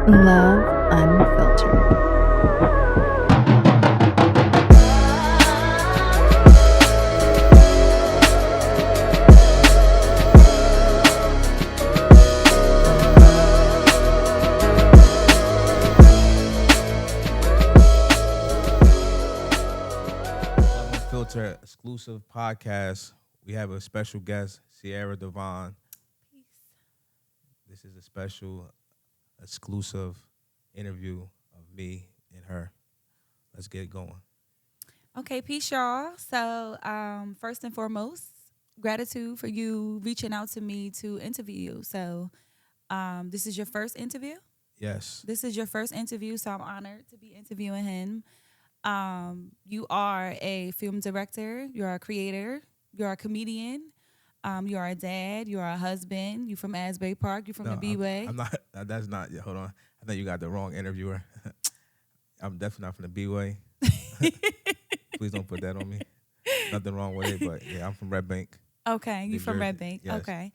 Love Unfiltered. Unfiltered exclusive podcast. We have a special guest, Siarra Devon. This is a special exclusive interview of me and her. Let's get going. Okay, peace, y'all. So, first and foremost, gratitude for you reaching out to me to interview you. So, this is your first interview? Yes. This is your first interview, so I'm honored to be interviewing him. You are a film director, you're a creator, you're a comedian, you are a dad, you're a husband, you from Asbury Park, you from the B-Way. I'm not. That's not. Hold on. I think you got the wrong interviewer. I'm definitely not from the B-Way. Please don't put that on me. Nothing wrong with it, but yeah, I'm from Red Bank. Okay, you New from Jersey. Red Bank. Yes. Okay.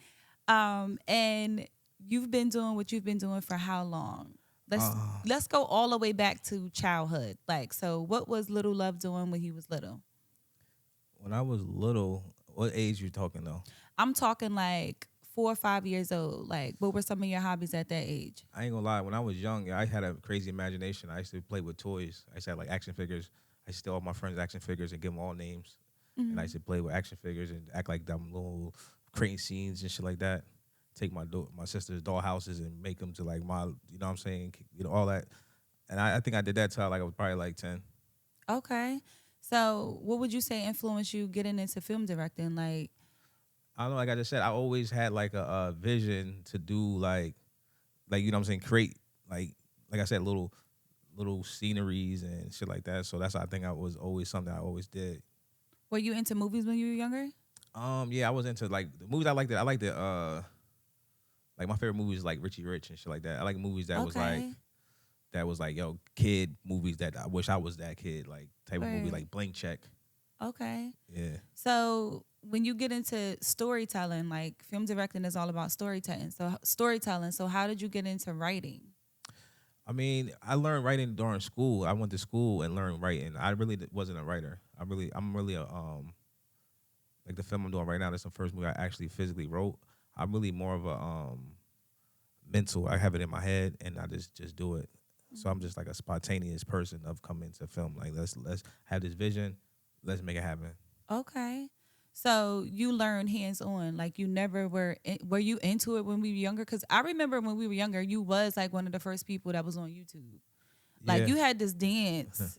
And you've been doing what you've been doing for how long? Let's go all the way back to childhood. Like, so what was Little Love doing when he was little? When I was little, what age you talking though? I'm talking like 4 or 5 years old. Like, what were some of your hobbies at that age? I ain't gonna lie. When I was young, I had a crazy imagination. I used to play with toys. I used to have like action figures. I used to steal all my friends' action figures and give them all names. And I used to play with action figures and act like them little crane scenes and shit like that. Take my sister's doll houses and make them to like my, you know what I'm saying, all that. And I think I did that till like I was probably like 10. Okay. So what would you say influenced you getting into film directing? Like, I don't know, like I just said, I always had like a vision to do like you know what I'm saying, create like I said, little sceneries and shit like that. So that's I think I was always something I always did. were you into movies when you were younger? Yeah, I was into like the movies. I liked it. I liked it. Like my favorite movies like Richie Rich and shit like that. I like movies that was like yo kid movies that I wish I was that kid, like type of movie like Blank Check. Okay. Yeah. So when you get into storytelling, like film directing is all about storytelling. So how did you get into writing? I mean, I learned writing during school. I went to school and learned writing. I really wasn't a writer. I'm really a like the film I'm doing right now. That's the first movie I actually physically wrote. I'm really more of a mental. I have it in my head and I just do it. So I'm just like a spontaneous person of coming to film. Like let's have this vision. Let's make it happen. Okay. So you learned hands-on. Like you never were you into it when we were younger? Because I remember when we were younger, you was like one of the first people that was on YouTube. Like you had this dance.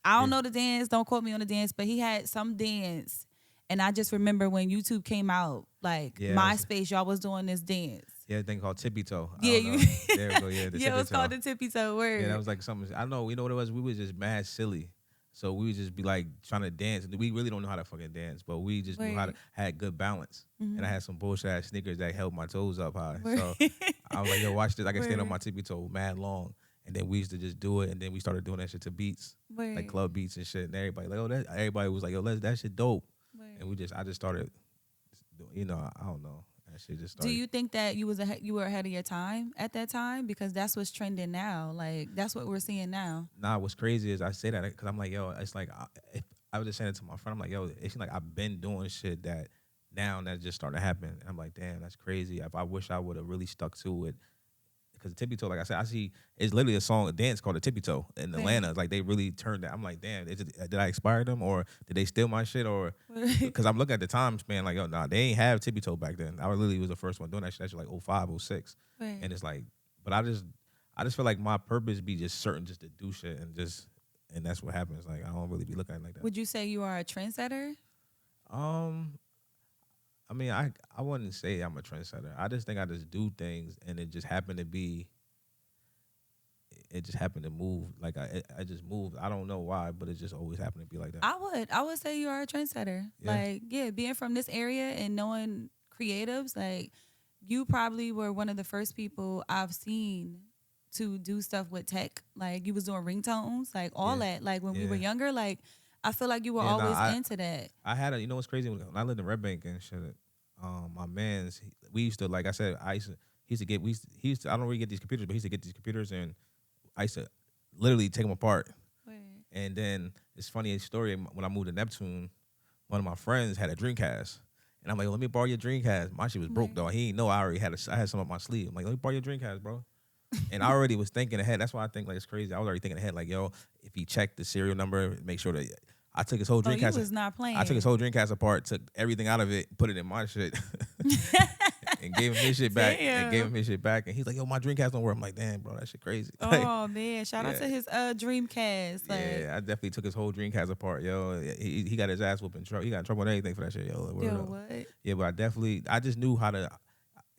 I don't know the dance. Don't quote me on the dance. But he had some dance. And I just remember when YouTube came out, like MySpace, y'all was doing this dance. Yeah, a thing called Tippy Toe. Yeah, there we go. Yeah, it was called the Tippy Toe word. Yeah, that was like something. I know. You know what it was? We was just mad silly. So we would just be like trying to dance. We really don't know how to fucking dance, but we just knew how to had good balance. And I had some bullshit ass sneakers that held my toes up high. So I was like, yo, watch this. I can stand on my tippy toe mad long. And then we used to just do it. And then we started doing that shit to beats, like club beats and shit. And everybody like, oh, everybody was like, yo, that shit dope. And I just started, you know, I don't know. That shit just started. Do you think that you were ahead of your time at that time? Because that's what's trending now. Like, that's what we're seeing now. Nah, what's crazy is I say that because I'm like, yo, it's like, I was just saying it to my friend. I'm like, yo, it's like I've been doing shit that now that just started to happen. And I'm like, damn, that's crazy. If I wish I would have really stuck to it. Because Tippy Toe, like I said, I see it's literally a dance called the Tippy Toe in Atlanta. It's like they really turned that. I'm like, damn, did I inspire them or did they steal my shit or? Because I'm looking at the time span like, yo, nah, they ain't have Tippy Toe back then. I literally was the first one doing that shit. That's like 05, 06. And it's like, but I just feel like my purpose be just certain just to do shit and that's what happens. Like I don't really be looking at it like that. Would you say you are a trendsetter? I mean, I wouldn't say I'm a trendsetter. I just think I just do things, and it just happened to move. Like I just moved. I don't know why, but it just always happened to be like that. I would say you are a trendsetter. Yeah. Like, being from this area and knowing creatives, like you probably were one of the first people I've seen to do stuff with tech. Like you was doing ringtones, like all that. Like when we were younger, like I feel like you were always into that. I had you know what's crazy? When I lived in Red Bank and shit, my man's, we used to, like I said, he used to, I don't really get these computers, but he used to get these computers, and I used to literally take them apart. Word. And then it's funny a story when I moved to Neptune, one of my friends had a Dreamcast. And I'm like, let me borrow your Dreamcast. My shit was broke Word. though. He didn't know I already I had some up my sleeve. I'm like, let me borrow your Dreamcast, bro. And I already was thinking ahead. That's why I think like it's crazy. I was already thinking ahead, like, yo, if he checked the serial number, make sure that I took his whole Oh, you Dreamcast. was not playing. I took his whole Dreamcast apart, took everything out of it, put it in my shit, and gave him his shit back. And gave him his shit back. And he's like, yo, my Dreamcast don't work. I'm like, damn, bro, that shit crazy. Oh man, shout out yeah. to his Dreamcast. Like, Yeah, I definitely took his whole Dreamcast apart, yo. He got his ass whooped in trouble. He got in trouble with anything for that shit, yo. yo, what? Yeah, but I just knew how to.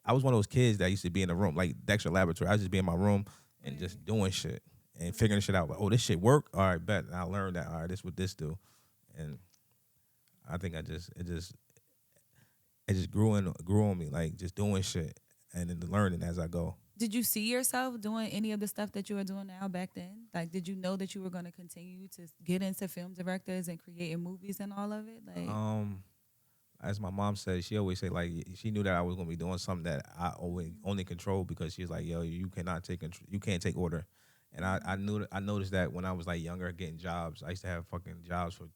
I was one of those kids that used to be in the room, like Dexter Laboratory. I was just be in my room and just doing shit and figuring shit out. Like, oh, this shit work? All right, bet. And I learned that. All right, this what this do, and I think it just grew on me, like just doing shit and then learning as I go. Did you see yourself doing any of the stuff that you are doing now back then? Like, did you know that you were going to continue to get into film directors and creating movies and all of it? Like, as my mom said, she always say like she knew that I was gonna be doing something that I only control, because she's like, yo, you cannot take control, you can't take order. And I noticed that when I was like younger, getting jobs. I used to have fucking jobs for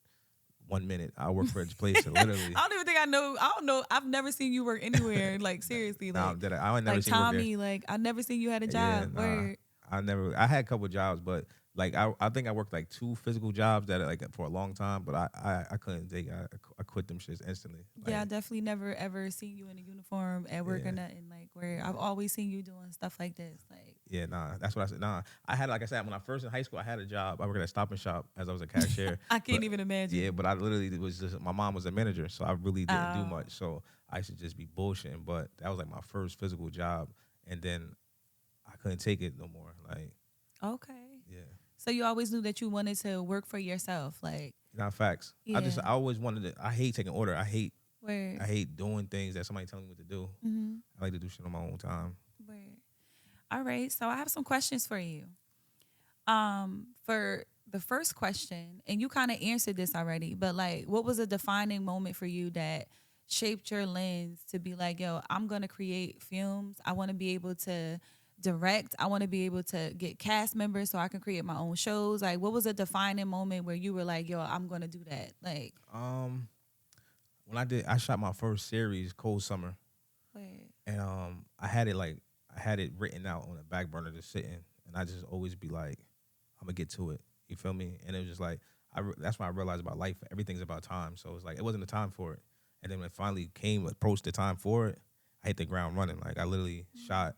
1 minute. I worked for this place, literally. I don't even think I know. I don't know. I've never seen you work anywhere. Like, seriously, like, I never like seen you work there. Tommy. Like, I never seen you had a job. Yeah, Word. I had a couple jobs, but like I think I worked like 2 physical jobs that like for a long time, but I couldn't take it. I quit them shits instantly. Like, Yeah, I definitely never ever seen you in a uniform at work or nothing. Like, where I've always seen you doing stuff like this. Like, yeah, that's what I said. I had, like I said, when I first in high school, I had a job. I worked at a Stop and Shop as I was a cashier. I can't even imagine. Yeah, but I literally was just, my mom was a manager, so I really didn't do much. So I should just be bullshitting. But that was like my first physical job, and then I couldn't take it no more. Like, okay. yeah. So you always knew that you wanted to work for yourself, like. Not facts. Yeah. I always wanted to. I hate taking order. I hate Word. doing things that somebody telling me what to do. Mm-hmm. I like to do shit on my own time. Word. All right. So I have some questions for you. For the first question, and you kind of answered this already, but like, what was a defining moment for you that shaped your lens to be like, yo, I'm gonna create films. I want to be able to direct. I want to be able to get cast members so I can create my own shows. Like, what was a defining moment where you were like, yo, I'm gonna do that? Like, when I shot my first series, Cold Summer, and I had it written out on the back burner, just sitting, and I just always be like, I'm gonna get to it. You feel me? And it was just like that's when I realized about life. Everything's about time. So it's like it wasn't the time for it. And then when it finally approached the time for it, I hit the ground running. Like, I literally shot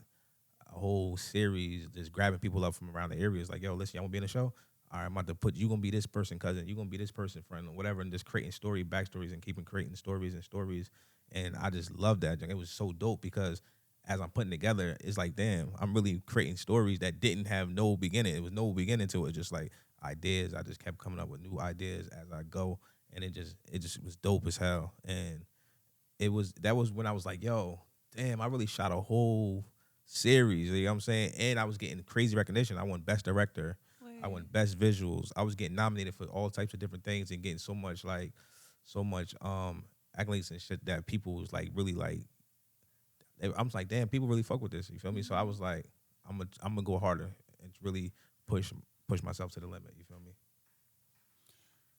a whole series, just grabbing people up from around the areas. Like, yo, listen, y'all wanna be in the show? All right, I'm about to put, you gonna be this person, cousin. You gonna be this person, friend, or whatever, and just creating backstories, and keeping creating stories. And I just love that. It was so dope, because as I'm putting together, it's like, damn, I'm really creating stories that didn't have no beginning. It was no beginning to it. Just like ideas. I just kept coming up with new ideas as I go, and it just was dope as hell. And that was when I was like, yo, damn, I really shot a whole series. You know what I'm saying? And I was getting crazy recognition. I won Best Director. word. I won Best Visuals. I was getting nominated for all types of different things and getting so much accolades and shit that people was like really like. I was like, damn, people really fuck with this. You feel me? So I was like, I'm gonna go harder and really push myself to the limit. You feel me?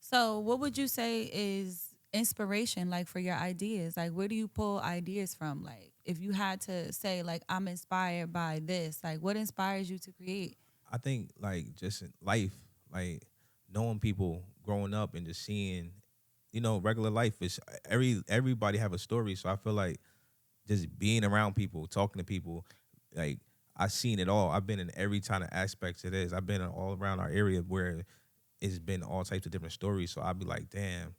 So what would you say is inspiration, like, for your ideas? Like, where do you pull ideas from? Like, if you had to say, like, I'm inspired by this, like, what inspires you to create? I think like just in life, like knowing people, growing up, and just seeing, regular life is everybody have a story. So I feel like just being around people, talking to people, like I've seen it all. I've been in every kind of aspects it is. I've been all around our area where it's been all types of different stories. So I'd be like, damn,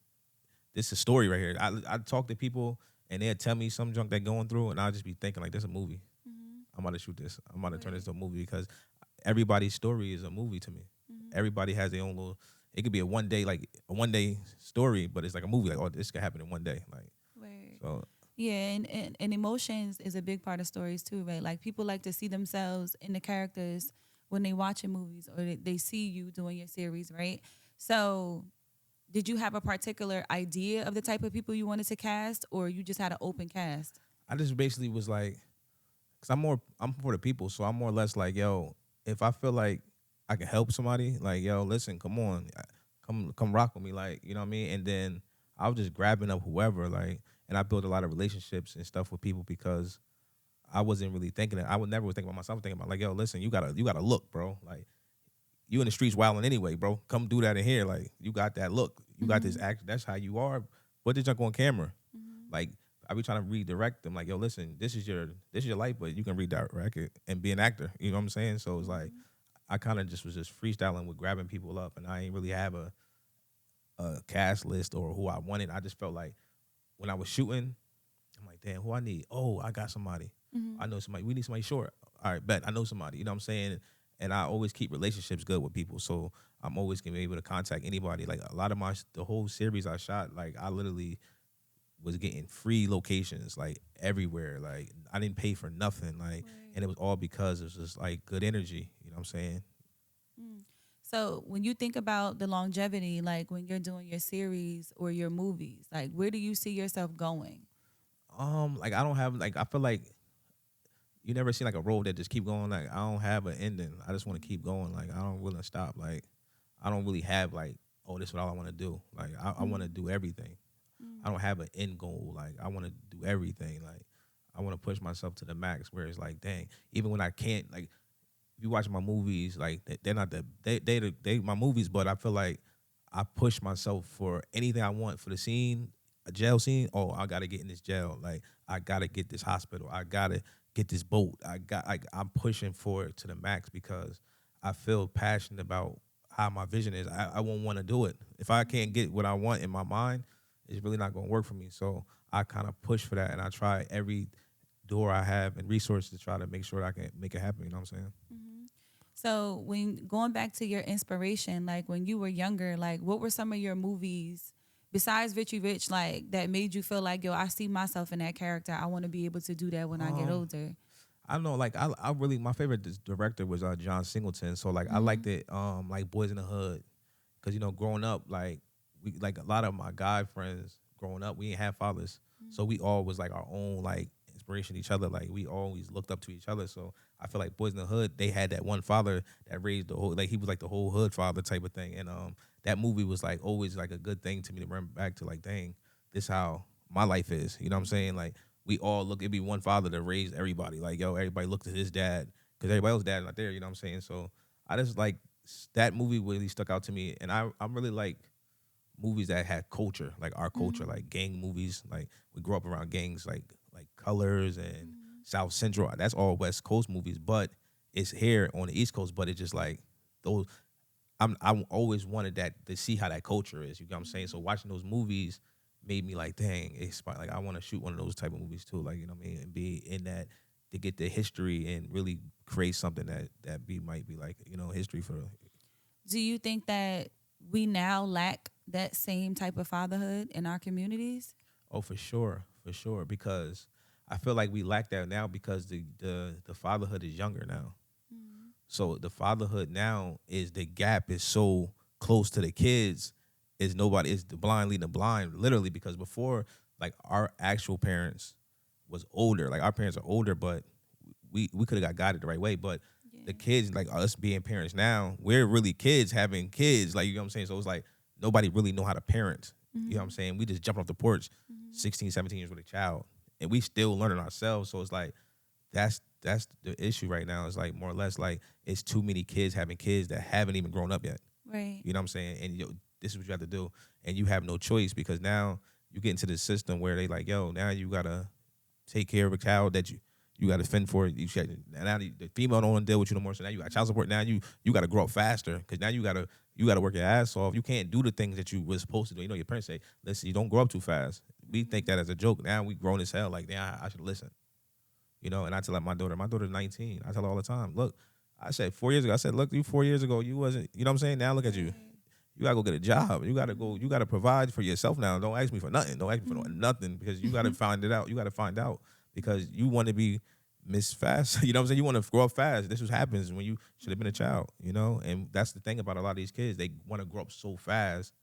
this is a story right here. I talk to people and they'll tell me some junk they're going through, and I'll just be thinking like, this is a movie. Mm-hmm. I'm about to shoot this. I'm about to turn this into a movie, because everybody's story is a movie to me. Mm-hmm. Everybody has their own little. It could be a one day story, but it's like a movie. Like, oh, this could happen in one day. Like, Word. so. Yeah, and emotions is a big part of stories too, right? Like, people like to see themselves in the characters when they watching movies, or they see you doing your series, right? So did you have a particular idea of the type of people you wanted to cast, or you just had an open cast? I just basically was like, cause I'm for the people, so I'm more or less like, yo, if I feel like I can help somebody, like, yo, listen, come on, come rock with me, like, you know what I mean? And then I was just grabbing up whoever, like, and I built a lot of relationships and stuff with people because I wasn't really thinking it. I would never think about myself, thinking about like, yo, listen, you gotta look, bro. Like, you in the streets wilding anyway, bro. Come do that in here. Like, you got that look. You got this act. That's how you are. What did you go on camera? Like, I be trying to redirect them. Like, yo, listen, this is your life, but you can redirect it and be an actor. You know what I'm saying? So it's like I kind of just was just freestyling with grabbing people up, and I ain't really have a cast list or who I wanted. I just felt like when I was shooting, I'm like, damn, who I need? Oh, I got somebody. I know somebody. We need somebody short. All right, bet. I know somebody. You know what I'm saying? And I always keep relationships good with people. So I'm always gonna be able to contact anybody. Like a lot of the whole series I shot, like I literally was getting free locations like everywhere. Like I didn't pay for nothing. Like and it was all because it was just like good energy. You know what I'm saying? So when you think about the longevity, like when you're doing your series or your movies, like where do you see yourself going? Like I don't have like I feel like you never seen like a road that just keep going. Like I don't have an ending. I just want to keep going. Like I don't really stop. Like I don't really have like, oh, this is what all I want to do. Like I want to do everything. I don't have an end goal. Like I want to do everything. Like I want to push myself to the max. Where it's like, dang, even when I can't, like if you watch my movies, like they're not they my movies, but I feel like I push myself for anything I want for the scene, a jail scene. Oh, I gotta get in this jail. Like I gotta get this hospital. I gotta get this boat. I'm pushing for it to the max because I feel passionate about how my vision is. I won't want to do it if I can't get what I want in my mind. It's really not gonna work for me. So I kind of push for that, and I try every door I have and resources to try to make sure I can make it happen. You know what I'm saying? So when going back to your inspiration, like when you were younger, like what were some of your movies besides Richie Rich, like that made you feel like, yo, I see myself in that character. I want to be able to do that when I get older. I don't know, like I really my favorite director was John Singleton. So like I liked it, like Boys in the Hood, because you know growing up, like we like a lot of my guy friends growing up, we ain't have fathers, so we all was like our own like inspiration to each other. Like we always looked up to each other. So I feel like Boys in the Hood, they had that one father that raised the whole, like he was like the whole hood father type of thing. And that movie was like always like a good thing to me to remember back to, like, dang, this how my life is. You know what I'm saying? Like we all look, it'd be one father that raised everybody. Like, yo, everybody looked at his dad because everybody else's dad not there. You know what I'm saying? So I just like that movie really stuck out to me, and I'm really like movies that had culture, like our culture, like gang movies. Like we grew up around gangs, like Colors and South Central. That's all West Coast movies, but it's here on the East Coast. But it's just like those. I always wanted that to see how that culture is. You know what I'm saying? So watching those movies made me like, dang, it's like I want to shoot one of those type of movies too. Like, you know what I mean, and be in that to get the history and really create something that might be like, you know, history for. Do you think that we now lack that same type of fatherhood in our communities? Oh, for sure, because I feel like we lack that now because the fatherhood is younger now. So the fatherhood now is the gap is so close to the kids. Is nobody is the blind leading the blind, literally, because before, like, our actual parents was older. Like our parents are older, but we could have got guided the right way. But the kids, like us being parents now, we're really kids having kids. Like, you know what I'm saying? So it's like nobody really know how to parent. You know what I'm saying? We just jump off the porch, 16, 17 years with a child, and we still learning ourselves. So it's like that's the issue right now. It's like more or less like it's too many kids having kids that haven't even grown up yet. Right. You know what I'm saying? And this is what you have to do, and you have no choice because now you get into the system where they like, yo, now you gotta take care of a child that you got to fend for. Now the female don't want to deal with you no more. So now you got child support. Now you got to grow up faster because now you got to work your ass off. You can't do the things that you were supposed to do. You know, your parents say, listen, you don't grow up too fast. We think that as a joke. Now we grown as hell. Like, yeah, I should listen. You know, and I tell like my daughter's 19. I tell her all the time, look, I said 4 years ago, I said, look, you 4 years ago, you wasn't, you know what I'm saying? Now look at you. You gotta go get a job. You gotta provide for yourself now. Don't ask me for nothing. Don't ask me for nothing because you gotta find it out. You gotta find out because you want to be Miss Fast. You know what I'm saying? You want to grow up fast. This is what happens when you should have been a child, you know? And that's the thing about a lot of these kids. They want to grow up so fast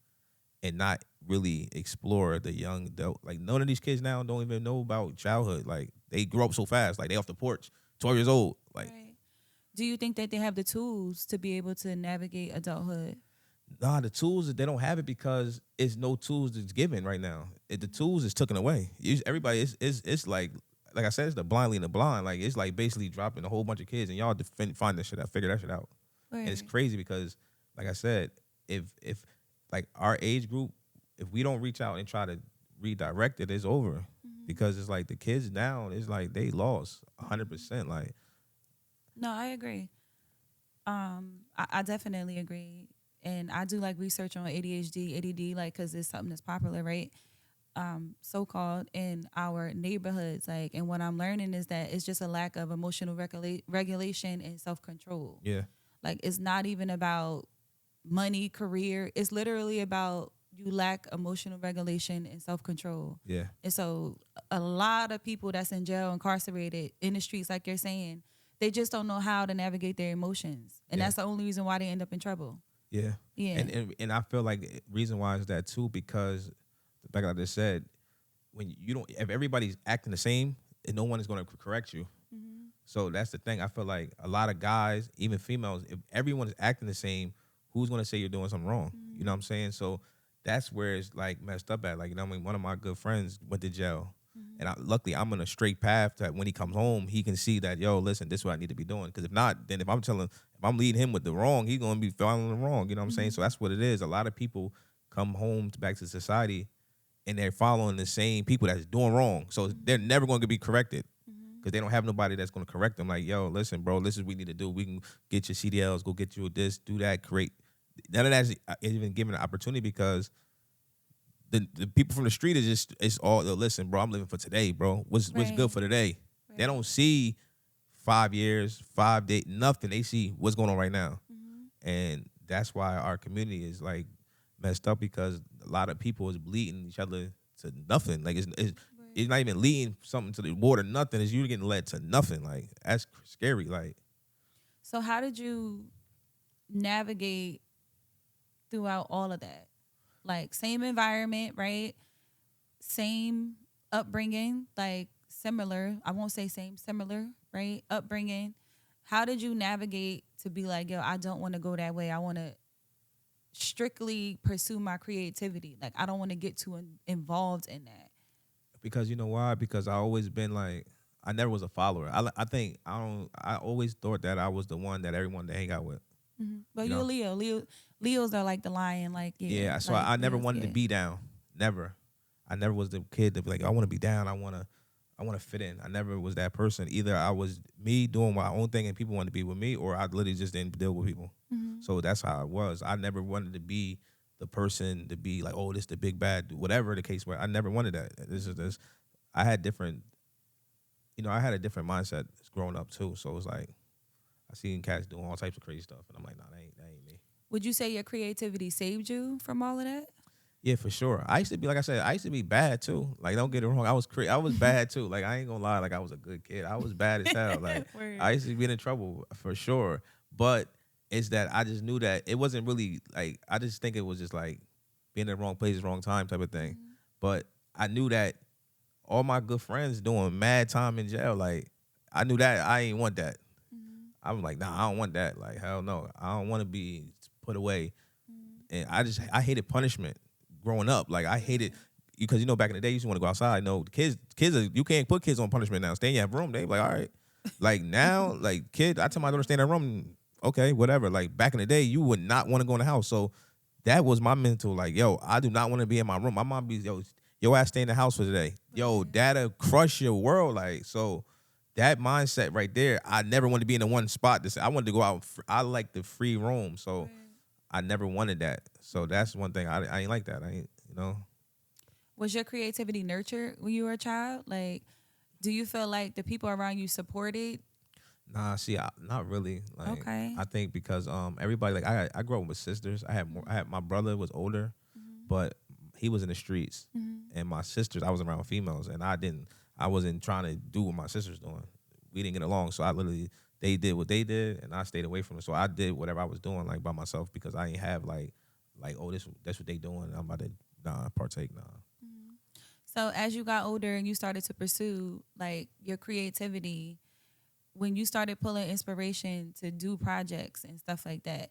and not really explore the young adult. Like none of these kids now don't even know about childhood. Like they grow up so fast. Like they off the porch. 12 years old. Like, Right. Do you think that they have the tools to be able to navigate adulthood? nah, the tools they don't have it because it's no tools that's given right now. The tools is taken away. Everybody it's like I said, it's the blind leading the blind. Like it's like basically dropping a whole bunch of kids and y'all find that shit out, figure that shit out. And it's Right. crazy because, like I said, if like our age group, if we don't reach out and try to redirect it, it's over. Because it's like the kids now, it's like they lost 100%. Like, No, I agree. I definitely agree, and I do like research on ADHD, ADD, like because it's something that's popular, right? So called in our neighborhoods, like, and what I'm learning is that it's just a lack of emotional regulation and self control. yeah, Like, it's not even about money, career. It's literally about you lack emotional regulation and self control. yeah, And so a lot of people that's in jail, incarcerated, in the streets, like you're saying, they just don't know how to navigate their emotions. And yeah. that's the only reason why they end up in trouble. Yeah. Yeah. And I feel like reason why is that too, because like I just said, when you don't, if everybody's acting the same, and no one is going to correct you. So that's the thing. I feel like a lot of guys, even females, if everyone is acting the same, who's going to say you're doing something wrong? You know what I'm saying? So that's where it's like messed up at. Like, you know what I mean? One of my good friends went to jail. And luckily, I'm on a straight path that when he comes home, he can see that, yo, listen, this is what I need to be doing. Because if not, then if I'm leading him with the wrong, he's going to be following the wrong. You know what I'm saying? So that's what it is. A lot of people come home back to society and they're following the same people that's doing wrong. So they're never going to be corrected because they don't have nobody that's going to correct them. Like, yo, listen, bro, this is what we need to do. We can get your CDLs, go get you this, do that, create. None of that's even given an opportunity because the people from the street is just, it's all, listen, bro, I'm living for today, bro. What's good Right. for today? They Right. don't see 5 years, 5 days, nothing. They see what's going on right now. And that's why our community is like messed up because a lot of people is bleeding each other to nothing. Like it's not even leading something to the water, nothing. It's you getting led to nothing. Like that's scary. Like, So how did you navigate throughout all of that? Like, same environment, right? Same upbringing, like similar. I won't say same, similar, right? Upbringing. How did you navigate to be like, yo, I don't want to go that way. I want to strictly pursue my creativity. Like, I don't want to get too involved in that. because you know why? Because I always been like, I never was a follower. I think I always thought that I was the one that everyone to hang out with. But You you're a know? Leos are like the lion, like, yeah. Yeah, so like I never Leos, wanted yeah. to be down. Never. I never was the kid to be like, I want to be down. I want to fit in. I never was that person. Either I was me doing my own thing and people wanted to be with me, or I literally just didn't deal with people. So that's how I was. I never wanted to be the person to be like, oh, this the big bad, whatever the case was. I never wanted that. This is this. I had different, I had a different mindset growing up too. So it was like I seen cats doing all types of crazy stuff, and I'm like, nah, that ain't me. Would you say your creativity saved you from all of that? Yeah, for sure. I used to be, like I said, I used to be bad too. Like, don't get it wrong. I was bad too. Like, I ain't gonna lie. Like, I was a good kid. I was bad as hell. Like, Word. I used to be in trouble for sure. But it's that I just knew that it wasn't really like, I just think it was just like being in the wrong place, wrong time type of thing. But I knew that all my good friends doing mad time in jail. Like, I knew that I ain't want that. I was like, nah, I don't want that. Like, hell no. I don't want to be put away. And I hated punishment growing up. Like, I hated, because, back in the day, you used to want to go outside. No, you can't put kids on punishment now. Stay in your room. They be like, all right. Like, now, like, kid, I tell my daughter to stay in that room. Okay, whatever. Like, back in the day, you would not want to go in the house. So that was my mental, like, yo, I do not want to be in my room. My mom be, yo ass stay in the house for today. Yo, that'll crush your world. Like, so that mindset right there, I never wanted to be in the one spot. I wanted to go out. I like the free roam. So I never wanted that. So that's one thing. I ain't like that. I ain't. Was your creativity nurtured when you were a child? Like, do you feel like the people around you supported? Nah, see, not really. Like, Okay. I think because everybody, like, I grew up with sisters. I had my brother was older, but he was in the streets, and my sisters, I was around females, and I wasn't trying to do what my sisters doing. We didn't get along, so they did what they did, and I stayed away from it. So I did whatever I was doing, like, by myself, because I ain't have like oh, that's what they doing. I'm about to partake. So as you got older and you started to pursue like your creativity, when you started pulling inspiration to do projects and stuff like that,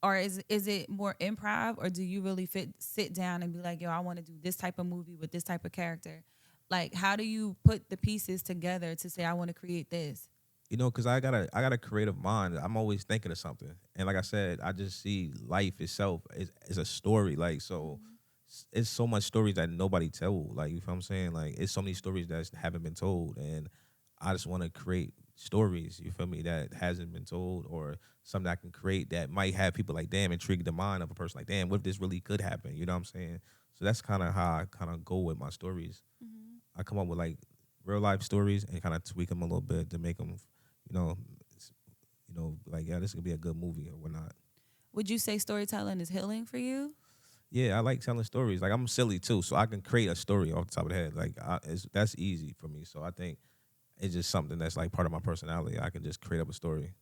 or is it more improv, or do you really sit down and be like, yo, I want to do this type of movie with this type of character? Like, how do you put the pieces together to say I want to create this? You know, because I got a creative mind. I'm always thinking of something, and like I said, I just see life itself as a story. Like so, it's so much stories that nobody told. Like you feel what I'm saying? Like it's so many stories that haven't been told, and I just want to create stories. You feel me? That hasn't been told, or something I can create that might have people like, damn, intrigue the mind of a person. Like, damn, what if this really could happen? You know what I'm saying? So that's kind of how I kind of go with my stories. I come up with like real life stories and kind of tweak them a little bit to make them, you know, like yeah, this could be a good movie or whatnot. Would you say storytelling is healing for you? Yeah, I like telling stories. Like I'm silly too, so I can create a story off the top of the head. Like that's easy for me. So I think it's just something that's like part of my personality. I can just create up a story.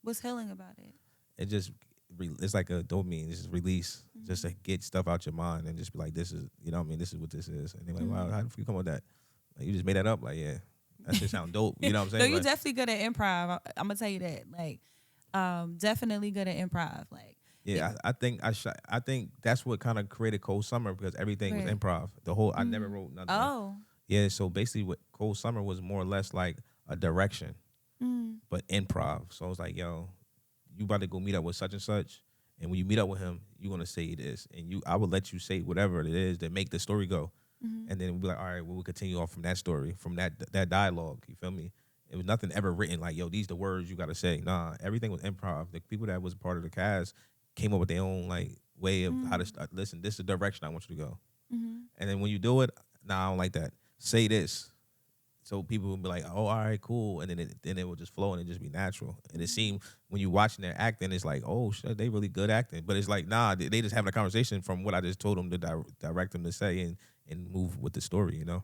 What's healing about it? It just it's like a dopamine. It's just release, just to get stuff out your mind and just be like, this is, you know what I mean? This is what this is. And they're like, wow, how did you come up with that? Like you just made that up? Like, yeah, that shit sound dope. You know what I'm saying? No, you're like, definitely good at improv. I'm gonna tell you that. Like, definitely good at improv. Like, yeah, I think that's what kind of created Cold Summer, because everything was Right. improv. The whole I never wrote nothing. oh, Yeah, so basically, what Cold Summer was more or less like a direction, but improv. So I was like, yo, you about to go meet up with such and such, and when you meet up with him, you're gonna say this, and I will let you say whatever it is that make the story go, and then we'll be like, all right, well, we'll continue off from that story, from that dialogue. You feel me? It was nothing ever written like, yo, these the words you gotta say. Nah, everything was improv. The people that was part of the cast came up with their own like way of how to start. Listen, this is the direction I want you to go, and then when you do it, nah, I don't like that. Say this. So people will be like, "Oh, all right, cool," and then it will just flow and it just be natural. And it seemed when you watching their acting, it's like, "Oh, shit, they really good acting." But it's like, nah, they just having a conversation from what I just told them to direct them to say and move with the story. You know?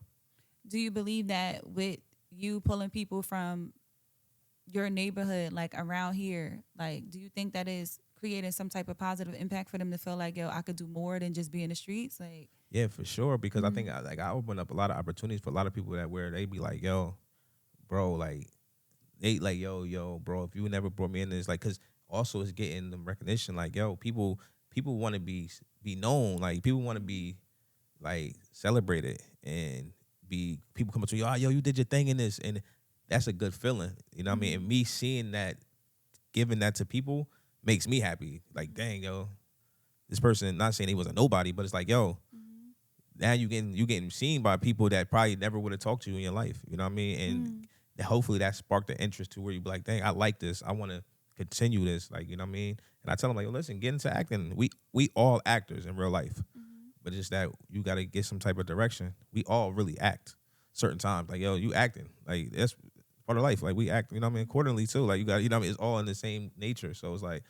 do you believe that with you pulling people from your neighborhood, like around here, like, do you think that is creating some type of positive impact for them to feel like, yo, I could do more than just be in the streets? Like, Yeah, for sure. Because I think I open up a lot of opportunities for a lot of people that where they be like, "Yo, bro, like." They like, yo, bro, if you never brought me in this, like, cause also it's getting the recognition, like, yo, people want to be known, like, people want to be like celebrated and be people come up to you, oh, yo, you did your thing in this, and that's a good feeling, you know what I mean? And me seeing that, giving that to people makes me happy. Like, dang, yo, this person, not saying he was a nobody, but it's like, yo, now you getting seen by people that probably never would have talked to you in your life, you know what I mean? And hopefully that sparked the interest to where you be like, dang, I like this. I want to continue this. Like, you know what I mean? And I tell them like, listen, get into acting. We all actors in real life, but it's that you got to get some type of direction. We all really act certain times. Like, yo, you acting. Like, that's part of life. Like, we act, you know what I mean? Accordingly too. Like, you got, you know what I mean? It's all in the same nature. So it's like,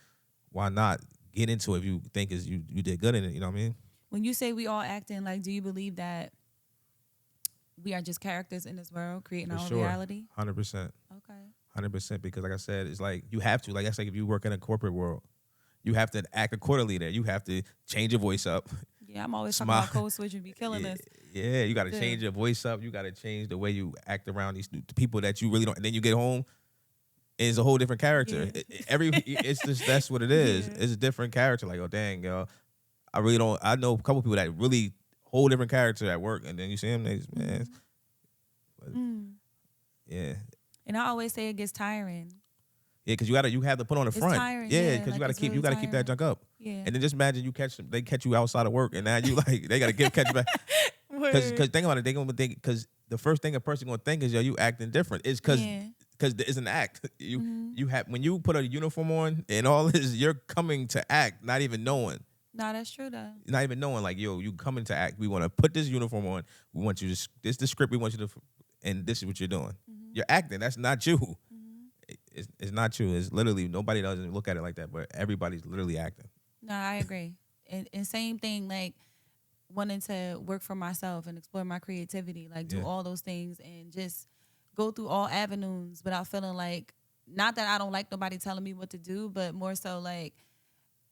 why not get into it if you think is you did good in it? You know what I mean? when you say we all acting, like, do you believe that we are just characters in this world creating For our own sure. reality? 100%. Okay. 100%, because like I said, it's like you have to. Like that's like if you work in a corporate world, you have to act accordingly there. You have to change your voice up. Yeah, I'm always Smile. talking about code switch and be killing us. Yeah, you got to Yeah. change your voice up. You got to change the way you act around these people that you really don't. And then you get home, it's a whole different character. Yeah. It's just that's what it is. Yeah. It's a different character. Like, oh dang, yo, I really don't. I know a couple people that really whole different character at work, and then you see them, they just, man, yeah. And I always say it gets tiring. Yeah, because you have to put on the It's front. tiring, Yeah, yeah, because like, you got to it's keep really you got to keep that tiring. junk up. Yeah. And then just imagine they catch you outside of work, and now you like they got to catch you back. Because think about it, they gonna think because the first thing a person gonna think is yo, you acting different. It's because Yeah. it's an act. You have when you put a uniform on and all this, you're coming to act, not even knowing. No, that's true though. Not even knowing, like, yo, you coming to act. We want to put this uniform on. We want you to, this is the script we want you to, and this is what you're doing. You're acting. That's not you. It's not you. It's literally, nobody doesn't look at it like that, but everybody's literally acting. No, I agree. And same thing, like wanting to work for myself and explore my creativity, like do Yeah. all those things and just go through all avenues without feeling like, not that I don't like nobody telling me what to do, but more so like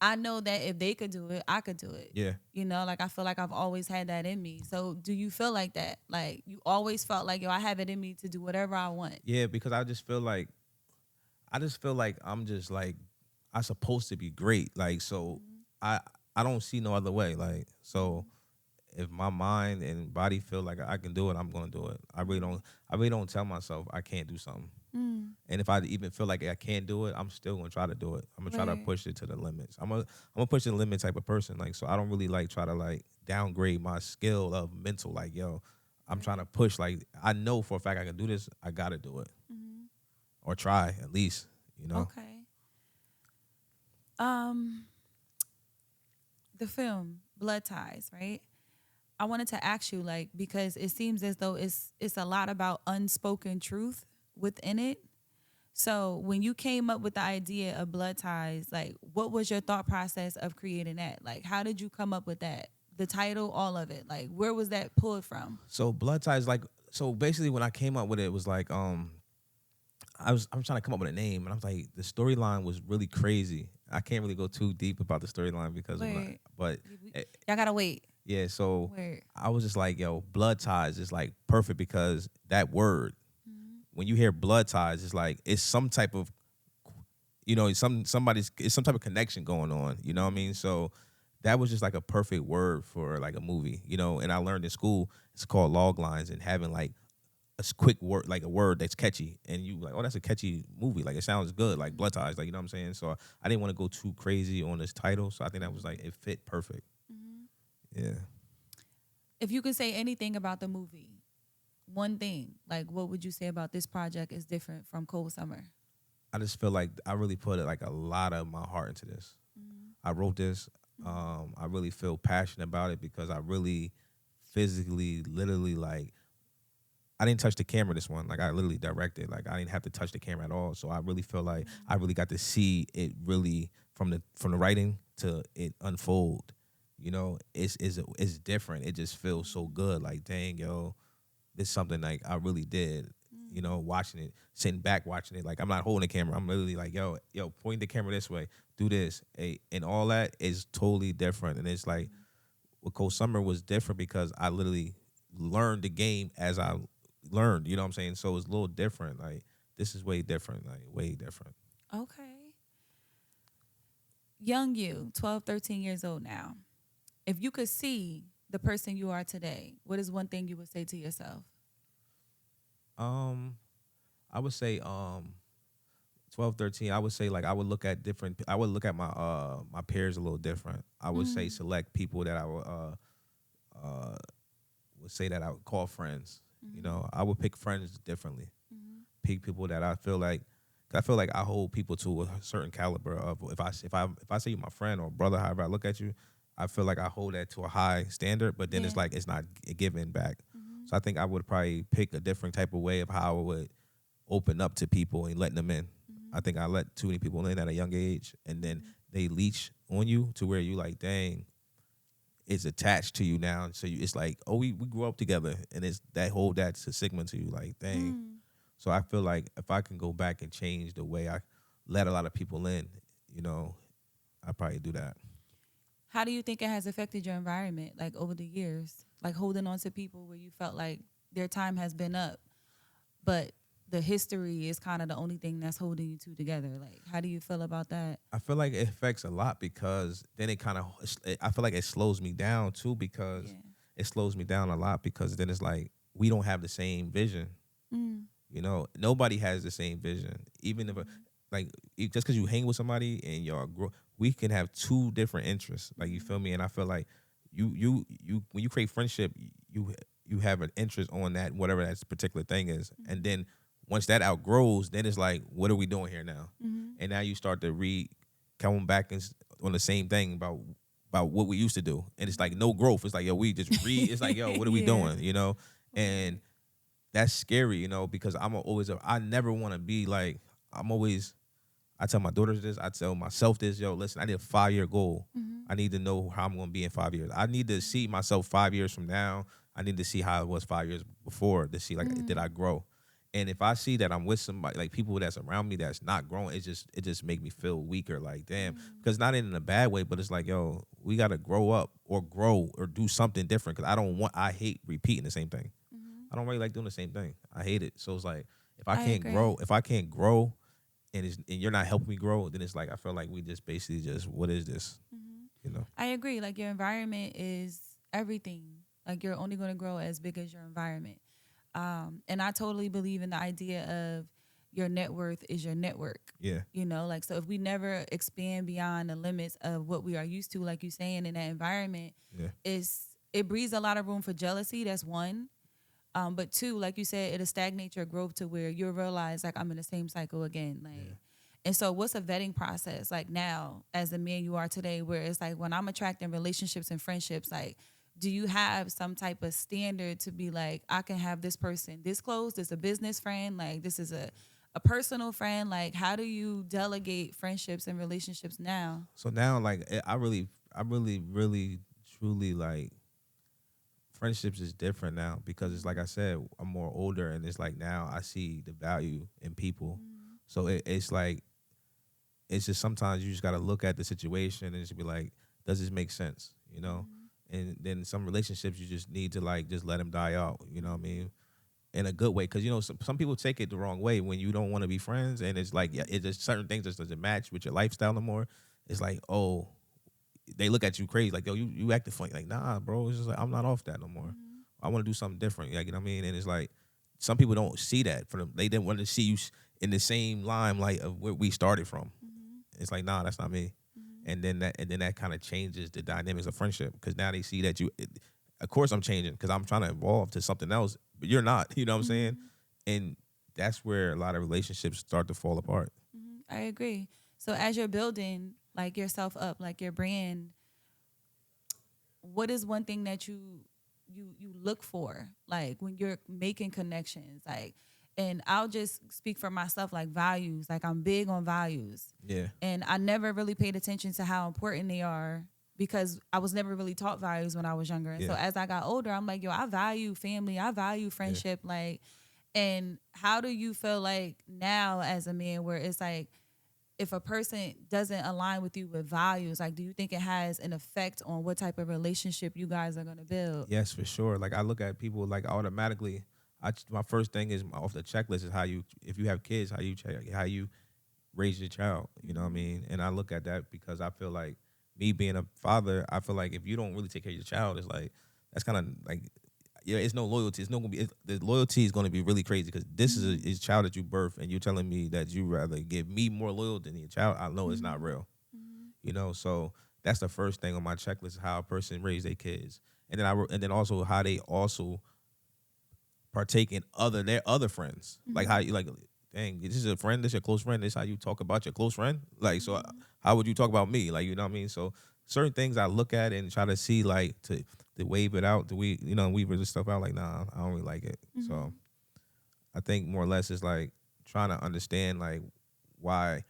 I know that if they could do it, I could do it. Yeah. You know, like I feel like I've always had that in me. So do you feel like that? Like you always felt like, yo, I have it in me to do whatever I want. Yeah, because I just feel like I'm just like I supposed to be great. Like so I I don't see no other way. Like so if my mind and body feel like I can do it, I'm gonna do it. I really don't tell myself I can't do something. And if I even feel like I can't do it, I'm still gonna try to do it. I'm gonna try to Right. push it to the limits. I'm a push the limit type of person. Like so I don't really like try to like downgrade my skill of mental. Like, yo, I'm trying to push, like I know for a fact I can do this, I gotta do it. Or try at least, you know? Okay. Um, the film Blood Ties, right? I wanted to ask you, like, because it seems as though it's a lot about unspoken truth within it. So when you came up with the idea of Blood Ties, like, what was your thought process of creating that? Like, how did you come up with that? The title, all of it. Like, where was that pulled from? So blood ties, like so basically when I came up with it, it was like I'm trying to come up with a name, and I was like, the storyline was really crazy. I can't really go too deep about the storyline because of Wait. but Y'all gotta wait. yeah. So Wait. I was just like, yo, blood ties is like perfect because that word, when you hear blood ties, it's like it's some type of, you know, it's some type of connection going on. You know what I mean? So that was just like a perfect word for like a movie, you know. And I learned in school it's called log lines, and having like quick word, like a word that's catchy, and you like, oh, that's a catchy movie. Like it sounds good, like blood ties, like you know what I'm saying. So I didn't want to go too crazy on this title, so I think that was like it fit perfect. Yeah. If you could say anything about the movie, one thing, like what would you say about this project is different from Cold Summer? I just feel like I really put like a lot of my heart into this. I wrote this. I really feel passionate about it because I really physically, literally, like I didn't touch the camera this one. Like I literally directed. Like I didn't have to touch the camera at all. So I really feel like I really got to see it really from the writing to it unfold. You know, it's different. It just feels so good. Like dang, yo, this is something like I really did. You know, watching it, sitting back watching it. Like I'm not holding the camera. I'm literally like, yo, point the camera this way, do this, and all that is totally different. And it's like, with Cold Summer was different because I literally learned the game as I learned. You know what I'm saying? So it's a little different. Like this is way different. Like way different. Okay. Young you, 12, 13 years old now. If you could see the person you are today, what is one thing you would say to yourself? I would say 12, 13. I would say like I would look at different. I would look at my peers a little different. I would say select people that I would say that I would call friends. You know, I would pick friends differently. Pick people that I feel like. 'Cause I feel like I hold people to a certain caliber of if I say you're my friend or brother, however I look at you, I feel like I hold that to a high standard. But then it's Yeah. like it's not given back. So I think I would probably pick a different type of way of how I would open up to people and letting them in. I think I let too many people in at a young age, and then they leech on you to where you like, dang, it's attached to you now. So it's like, oh, we grew up together, and it's that's a sigma to you, like, dang. So I feel like if I can go back and change the way I let a lot of people in, you know, I probably do that. How do you think it has affected your environment, like over the years? Like holding on to people where you felt like their time has been up, but the history is kind of the only thing that's holding you two together. Like, how do you feel about that? I feel like it affects a lot because then it kind of, I feel like it slows me down too because it slows me down a lot because then it's like we don't have the same vision. You know, nobody has the same vision. Even if, just because you hang with somebody and y'all grow, we can have two different interests. Like, you feel me? And I feel like you when you create friendship, you have an interest on that, whatever that particular thing is. And then once that outgrows, then it's like, what are we doing here now? And now you start to come back on the same thing about what we used to do. And it's like no growth. It's like, yo, we just it's like, yo, what are we doing? You know? And that's scary, you know, because I never want to be like, I tell my daughters this, I tell myself this, yo, listen, I need a 5-year goal. I need to know how I'm going to be in 5 years. I need to see myself 5 years from now. I need to see how I was 5 years before to see, like, did I grow? And if I see that I'm with somebody, like people that's around me that's not growing, it just make me feel weaker. Like damn, because not in a bad way, but it's like yo, we gotta grow up or grow or do something different. Because I hate repeating the same thing. I don't really like doing the same thing. I hate it. So it's like I agree. if I can't grow, and you're not helping me grow, then it's like I feel like we just basically just what is this? You know? I agree. Like your environment is everything. Like you're only going to grow as big as your environment. And I totally believe in the idea of your net worth is your network. Yeah. You know, like so if we never expand beyond the limits of what we are used to, like you saying in that environment, Yeah. it breeds a lot of room for jealousy. That's one. But two, like you said, it'll stagnate your growth to where you'll realize like I'm in the same cycle again. Like Yeah. and so what's a vetting process like now as the man you are today where it's like when I'm attracting relationships and friendships, like do you have some type of standard to be like, I can have this person this close, this a business friend, like this is a personal friend? Like how do you delegate friendships and relationships now? So now, like, I really, truly like friendships is different now because it's like I said, I'm more older, and it's like now I see the value in people. So it's like it's just sometimes you just got to look at the situation and just be like, does this make sense? You know. And then some relationships you just need to like just let them die out. You know what I mean? In a good way, because you know some people take it the wrong way when you don't want to be friends, and it's like yeah, it just certain things just doesn't match with your lifestyle no more. It's like oh, they look at you crazy, like yo, you acting funny, like nah, bro. It's just like I'm not off that no more. I want to do something different, like, you know what I mean. And it's like some people don't see that for them. They didn't want to see you in the same limelight of where we started from. It's like nah, that's not me. And then that kind of changes the dynamics of friendship because now they see that of course I'm changing because I'm trying to evolve to something else, but you're not. You know what I'm saying? And that's where a lot of relationships start to fall apart. I agree. So as you're building like yourself up, like your brand, what is one thing that you look for like when you're making connections? Like and I'll just speak for myself, like values. Like I'm big on values. Yeah, And I never really paid attention to how important they are because I was never really taught values when I was younger. And so yeah, as I got older, I'm like, yo, I value family, I value friendship. Like, and how do you feel like now as a man where it's like if a person doesn't align with you with values, like do you think it has an effect on what type of relationship you guys are gonna build? yes, for sure. Like I look at people like automatically. My first thing is off the checklist is how you, if you have kids, how you raise your child. You know what I mean? And I look at that because I feel like me being a father, I feel like if you don't really take care of your child, it's like that's kind of like yeah, it's no loyalty. It's no gonna be the loyalty is gonna be really crazy because this is a child that you birth, and you're telling me that you rather give me more loyalty than your child. I know it's not real. You know, so that's the first thing on my checklist: how a person raise their kids, and then also how they also partake in their other friends. Like how you like, dang, this is a friend, this is your close friend, this is how you talk about your close friend. Like, so how would you talk about me? Like, you know what I mean? So certain things I look at and try to see like to wave it out. Do we, weave this stuff out? Like, nah, I don't really like it. So I think more or less it's like trying to understand like why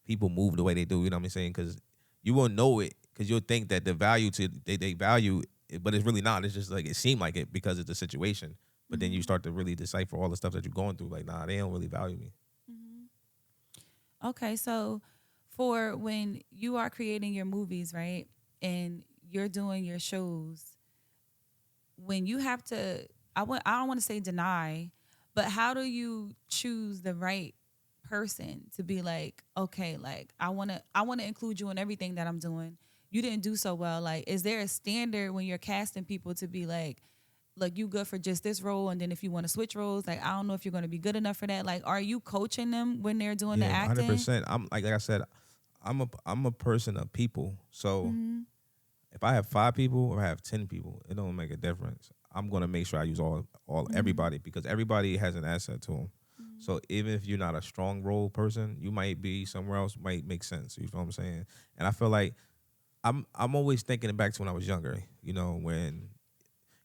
people move the way they do. You know what I'm saying? Because you won't know it because you'll think that the value they value it, but it's really not. It's just like it seemed like it because it's the situation. But then you start to really decipher all the stuff that you're going through. Like, nah, they don't really value me. Okay, so for when you are creating your movies, right, and you're doing your shows, when you have to, I don't want to say deny, but how do you choose the right person to be like, okay, like I want to include you in everything that I'm doing. You didn't do so well. Like, is there a standard when you're casting people to be like you good for just this role, and then if you want to switch roles, like I don't know if you're going to be good enough for that. Like, are you coaching them when they're doing the Yeah, acting? 100%. I'm like I said, I'm a person of people. So if I have 5 people or I have 10 people, it don't make a difference. I'm gonna make sure I use all everybody because everybody has an asset to them. So even if you're not a strong role person, you might be somewhere else might make sense. You know what I'm saying? And I feel like I'm always thinking back to when I was younger. You know, when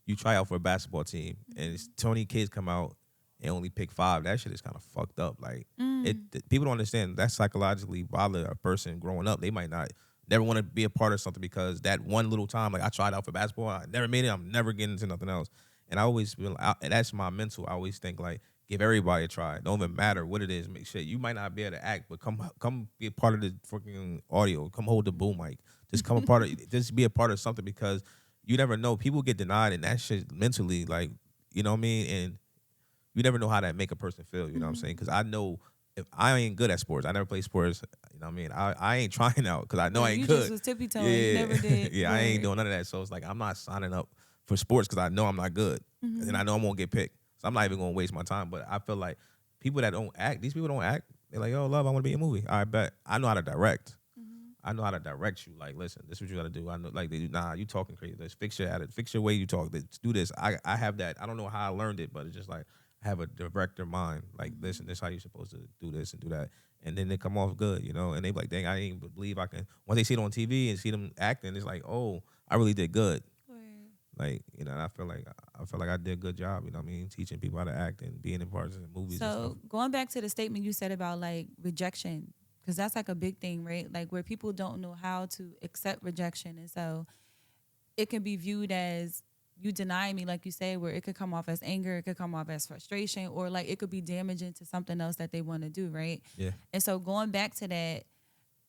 you try out for a basketball team and it's 20 kids come out and only pick 5. That shit is kind of fucked up. Like people don't understand that psychologically bother a person growing up. They might not never want to be a part of something because that one little time, like I tried out for basketball, I never made it. I'm never getting into nothing else. And I always feel that's my mental. I always think like give everybody a try. It don't even matter what it is. Make sure you might not be able to act, but come be a part of the freaking audio. Come hold the boom mic. Just come a part of. Just be a part of something because you never know. People get denied, and that shit mentally, like you know what I mean. And you never know how that make a person feel. You know what I'm saying? Because I know if I ain't good at sports, I never play sports. You know what I mean? I ain't trying out because I know I ain't you good. just was tippy toeing. You never did. Yeah, I ain't doing none of that. So it's like I'm not signing up for sports because I know I'm not good, and I know I'm gonna get picked. So I'm not even gonna waste my time. But I feel like people that don't act, these people don't act. They're like, yo, love, I want to be in a movie. I bet I know how to direct. I know how to direct you. Like, listen, this is what you got to do. I know, like, nah, you talking crazy. Let's fix your attitude, fix your way you talk. Let's do this. I have that. I don't know how I learned it, but it's just like I have a director mind. Like, listen, this is how you're supposed to do this and do that. And then they come off good, you know. And they be like, dang, I ain't believe I can. Once they see it on TV and see them acting, it's like, oh, I really did good. Like, you know, I feel like I did a good job, you know what I mean, teaching people how to act and being in parts of the movies and So stuff. going back to the statement you said about like rejection, because that's like a big thing, right? Like where people don't know how to accept rejection, and so it can be viewed as you deny me, like you say, where it could come off as anger, it could come off as frustration, or like it could be damaging to something else that they want to do, right? Yeah. And so going back to that,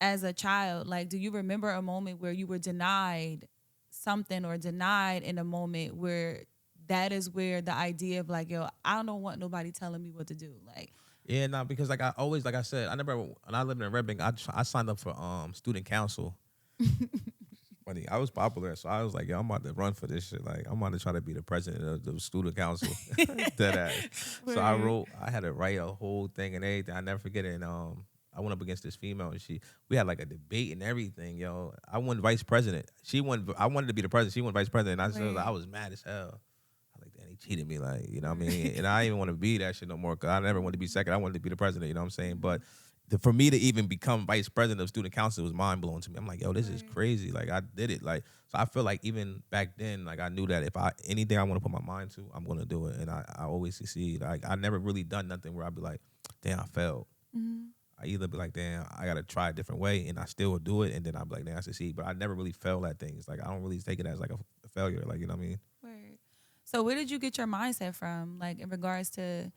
as a child, like, do you remember a moment where you were denied something or denied in a moment where that is where the idea of like, yo, I don't want nobody telling me what to do. Like, Yeah, nah, because like I always, like I said, I never, when I lived in Red Bank, I signed up for student council. Funny, I was popular, so I was like, yo, I'm about to run for this shit. Like, I'm about to try to be the president of the student council. Dead ass. So I had to write a whole thing and everything. I never forget it. And I went up against this female, and we had like a debate and everything, yo. I won vice president. I wanted to be the president. She won vice president. And I was mad as hell. Like, damn, he cheated me, like, you know what I mean? And I didn't even want to be that shit no more because I never wanted to be second. I wanted to be the president, you know what I'm saying? But for me to even become vice president of student council was mind blowing to me. I'm like, yo, this is crazy. Like, I did it. Like, so I feel like even back then, like, I knew that if anything I want to put my mind to, I'm going to do it. And I always succeed. Like, I never really done nothing where I'd be like, damn, I failed. I either be like, damn, I got to try a different way, and I still would do it. And then I'd be like, damn, I succeed. But I never really failed at things. Like, I don't really take it as like a failure. Like, you know what I mean? word. So where did you get your mindset from, like in regards to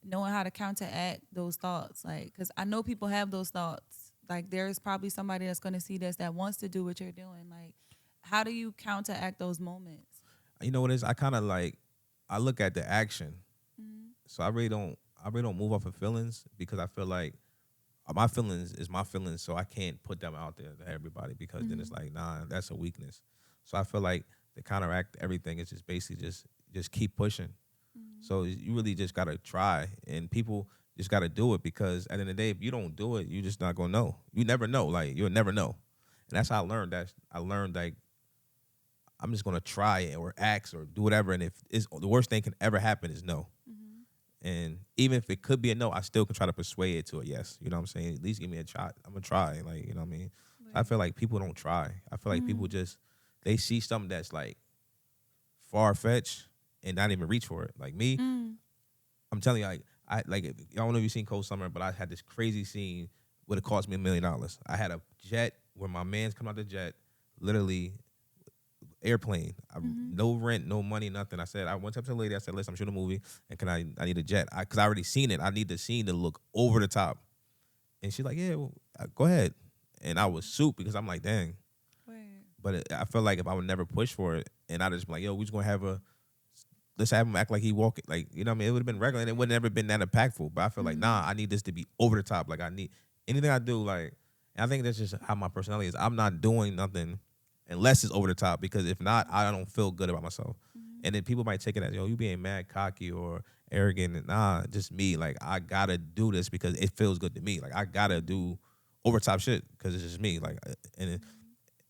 knowing how to counteract those thoughts? Like, because I know people have those thoughts. Like, there's probably somebody that's going to see this that wants to do what you're doing. Like, how do you counteract those moments? You know what it is? I kind of like, I look at the action. So I really don't move off of feelings because I feel like my feelings is my feelings, so I can't put them out there to everybody because then it's like, nah, that's a weakness. So I feel like to counteract everything is just basically just keep pushing. So you really just gotta try, and people just gotta do it because at the end of the day, if you don't do it, you're just not gonna know. You never know. Like, you'll never know. And that's how I learned. I learned like I'm just gonna try it or ask or do whatever, and if it's the worst thing can ever happen is no. And even if it could be a no, I still can try to persuade it to a yes. You know what I'm saying? At least give me a shot. I'm gonna try. Like, you know what I mean? I feel like people don't try. I feel like people just, they see something that's like far fetched and not even reach for it. Like me, I'm telling you, like I don't know if you've seen Cold Summer, but I had this crazy scene would have cost me $1 million. I had a jet where my man's come out the jet, literally airplane. No rent, no money, nothing. I went up to the lady. I said, listen, I'm shooting a movie, and I need a jet. Because I already seen it. I need the scene to look over the top. And she's like, yeah, well, go ahead. And I was soup because I'm like, dang. But I felt like if I would never push for it, and I just be like, yo, we just going to have let's have him act like he walking. Like, you know what I mean? It would have been regular, and it would have never been that impactful. But I feel like, nah, I need this to be over the top. Like, I need anything I do, like, and I think that's just how my personality is. I'm not doing nothing unless it's over the top, because if not, I don't feel good about myself. And then people might take it as, yo, you being mad, cocky, or arrogant. And nah, just me. Like, I gotta do this because it feels good to me. Like, I gotta do over top shit because it's just me. Like, and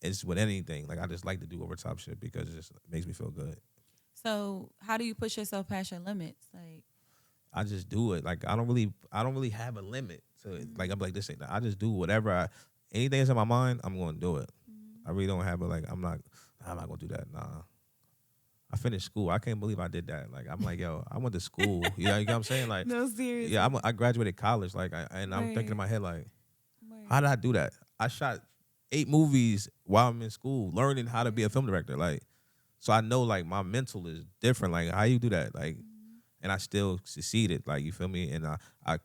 it's with anything. Like, I just like to do over top shit because it just makes me feel good. So how do you push yourself past your limits? Like, I just do it. Like, I don't really have a limit. So like, I'm like, this ain't. I just do whatever anything that's in my mind, I'm gonna do it. I really don't have I'm not gonna do that. Nah. I finished school. I can't believe I did that. Like, I'm like, yo, I went to school. You know what I'm saying? Like, no, seriously. yeah, I graduated college. Like, I'm thinking in my head, like, how did I do that? I shot 8 movies while I'm in school, learning how to be a film director. Like, so I know, like, my mental is different. Like, how you do that? Like, and I still succeeded. Like, you feel me? And I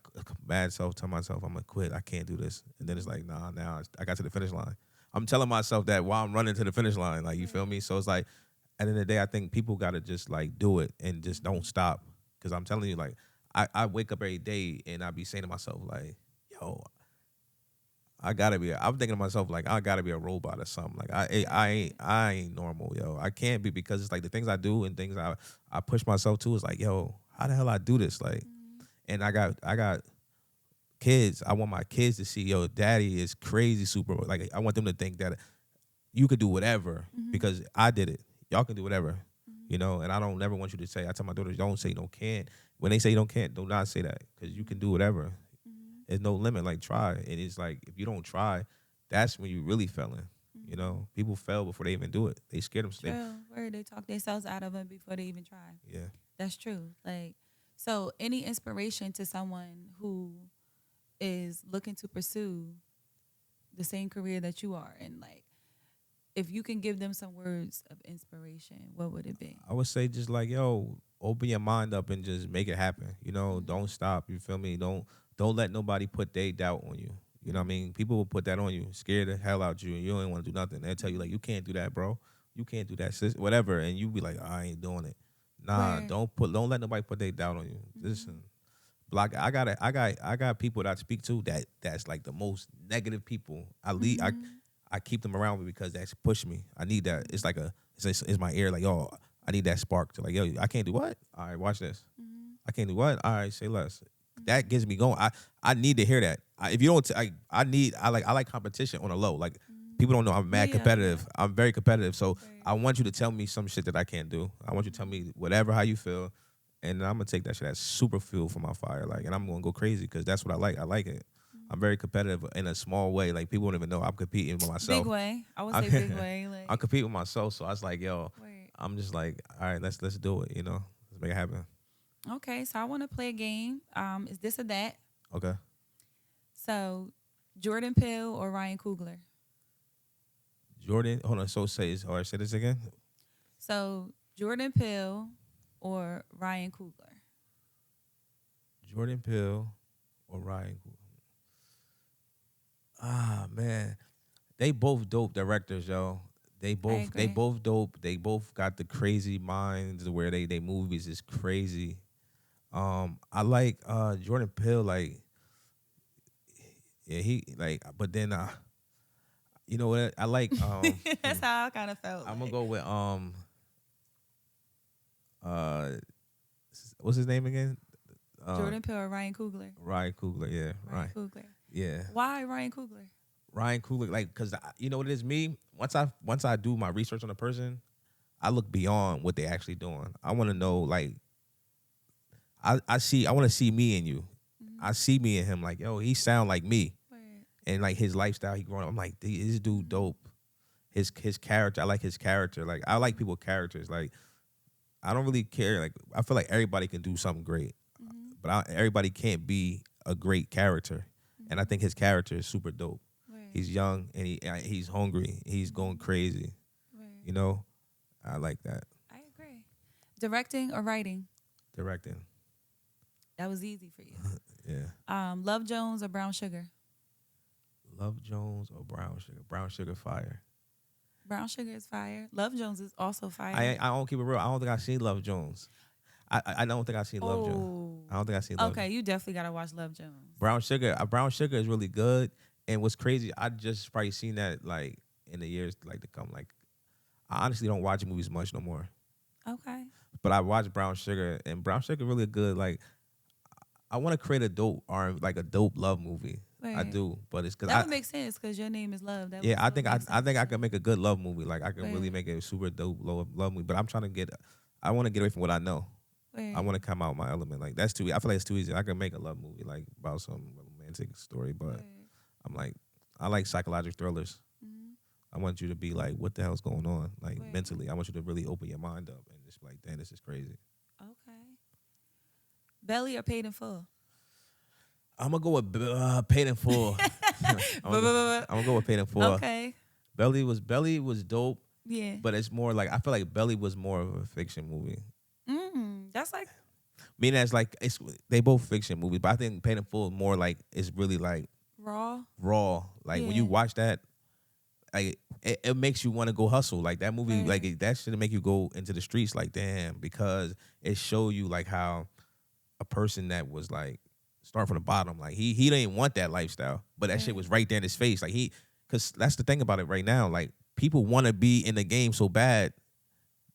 mad self tell myself I'm gonna quit. I can't do this. And then it's like, nah, now I got to the finish line. I'm telling myself that while I'm running to the finish line. Like, you feel me? So it's like, at the end of the day, I think people gotta just like do it and just don't stop. Cause I'm telling you, like, I wake up every day and I be saying to myself, like, yo, I gotta be. I'm thinking to myself like I gotta be a robot or something. Like I ain't normal, yo. I can't be because it's like the things I do and things I push myself to is like, yo, how the hell I do this? Like, and I got kids. I want my kids to see, yo, daddy is crazy super. Like, I want them to think that you could do whatever because I did it. Y'all can do whatever, you know. And I don't never want you to say. I tell my daughters, don't say you don't can't. When they say you don't can't, do not say that because you can do whatever. There's no limit. Like, try. And it's like, if you don't try, that's when you really failing. You know, people fail before they even do it. They scared them. True. Where they talk themselves out of it before they even try. Yeah. That's true. Like, so any inspiration to someone who is looking to pursue the same career that you are, and like, if you can give them some words of inspiration, what would it be? I would say just like, yo, open your mind up and just make it happen. You know, don't stop. You feel me? Don't let nobody put their doubt on you. You know what I mean? People will put that on you, scare the hell out you, and you don't want to do nothing. They'll tell you like, you can't do that, bro. You can't do that, sis. Whatever, and you be like, I ain't doing it. Nah, Right. don't let nobody put their doubt on you. Listen, block. I got people that I speak to that's like the most negative people. I keep them around me because that's push me. I need that. It's like it's my ear. Like, yo, I need that spark to like, yo, I can't do what? All right, watch this. I can't do what? All right, say less. That gets me going. I need to hear that. If you don't, I like competition on a low. Like, people don't know I'm mad competitive. I'm very competitive. So I want you to tell me some shit that I can't do. I want you to tell me whatever how you feel, and I'm gonna take that shit as super fuel for my fire. Like, and I'm gonna go crazy because that's what I like. I like it. I'm very competitive in a small way. Like, people don't even know I'm competing with myself. Big way. I would say big way. Like, I'm competing with myself. So I was like, yo, wait. I'm just like, all right, let's do it. You know, let's make it happen. Okay, so I want to play a game. Is this or that? Okay. So, Jordan Peele or Ryan Coogler? Jordan, hold on. So say this again. So, Jordan Peele or Ryan Coogler? Jordan Peele or Ryan Coogler? Ah, man, they both dope directors, yo. They both dope. They both got the crazy minds where they movies is crazy. I like Jordan Peele, like, yeah, he like, but then you know what? I like That's how I kind of felt. I'm gonna go with what's his name again? Jordan Peele or Ryan Coogler? Ryan Coogler, yeah, Ryan Coogler. yeah. Why Ryan Coogler? Ryan Coogler, like, cause you know what it is, me. Once I do my research on a person, I look beyond what they actually doing. I want to know, like, I want to see me in you. I see me in him, like, yo, he sound like me, and like his lifestyle, he growing up. I'm like, this dude dope. His character, I like his character. Like, I like people's characters. Like, I don't really care. Like, I feel like everybody can do something great, but everybody can't be a great character. And I think his character is super dope. He's young and he's hungry. He's going crazy. You know, I like that. I agree. Directing or writing? Directing. That was easy for you. Yeah. Love Jones or Brown Sugar? Love Jones or Brown Sugar? Brown Sugar fire. Brown Sugar is fire. Love Jones is also fire. I don't keep it real. I don't think I've seen Love Jones. I don't think I've seen Love Jones. I don't think I've seen Love Jones. Okay, you definitely gotta watch Love Jones. Brown Sugar is really good. And what's crazy, I just probably seen that like in the years like to come. Like, I honestly don't watch movies much no more. Okay. But I watch Brown Sugar, and Brown Sugar really good. Like, I want to create a dope love movie. Right. I do, but it's because that would make sense because your name is Love. That yeah, I would think make I think I sense. can make a good love movie. Like, I can really make a super dope love movie. But I'm trying to I want to get away from what I know. Right. I want to come out my element. Like, that's too. I feel like it's too easy. I can make a love movie like about some romantic story, but Right. I'm like, I like psychological thrillers. I want you to be like, what the hell's going on? Like, mentally. I want you to really open your mind up and just be like, damn, this is crazy. Okay. Belly or Paid in Full? I'm going to go with Paid in Full. I'm going to go with Paid in Full. Okay. Belly was dope. Yeah. But it's more like, I feel like Belly was more of a fiction movie. That's like. mean, that's like they both fiction movies, but I think Paid in Full is more like it's really like Raw. raw. Like when you Yeah. watch that, like it makes you want to go hustle. Like that movie, like Right. that should make you go into the streets. Like damn, because it show you like how a person that was like start from the bottom. Like he didn't want that lifestyle, but that shit Right. was right there in his face. Like because that's the thing about it right now. Like people want to be in the game so bad.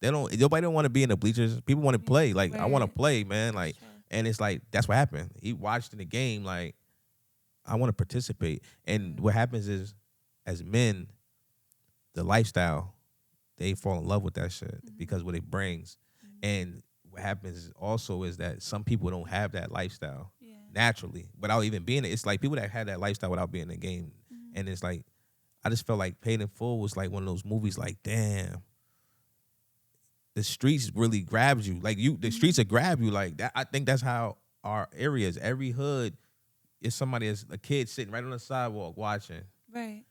Nobody don't want to be in the bleachers. People want to play. Like I want to Right. play, man. Like, Sure. and it's like that's what happened. He watched in the game. Like I want to participate. And what happens is, as men, the lifestyle, they fall in love with that shit because what it brings. And what happens also is that some people don't have that lifestyle Yeah. naturally without even being it. It's like people that had that lifestyle without being in the game. And it's like I just felt like Paid in Full was like one of those movies like, damn, the streets really grabs you. Like the streets will grab you like that. I think that's how our areas, every hood, is somebody as a kid sitting right on the sidewalk watching. Right.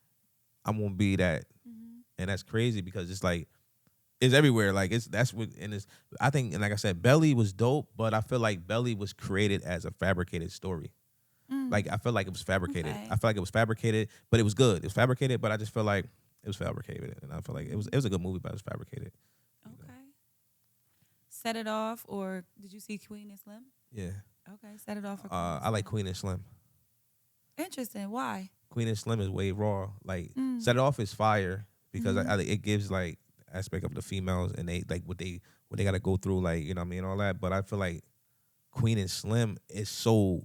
I'm gonna be that. And that's crazy because it's like it's everywhere. Like that's what and it's I think and like I said, Belly was dope, but I feel like Belly was created as a fabricated story. Like I feel like it was fabricated. Okay. I feel like it was fabricated, but it was good. It was fabricated, but I just feel like it was fabricated. And I feel like it was a good movie, but it was fabricated. Okay. Set It Off, or did you see Queen and Slim? Yeah. Okay, Set It Off. Or Queen and I like Slim. Queen and Slim. Interesting. Why? Queen and Slim is way raw. Like Set It Off is fire because it gives like aspect of the females and they like what they got to go through, like you know what I mean, all that. But I feel like Queen and Slim is so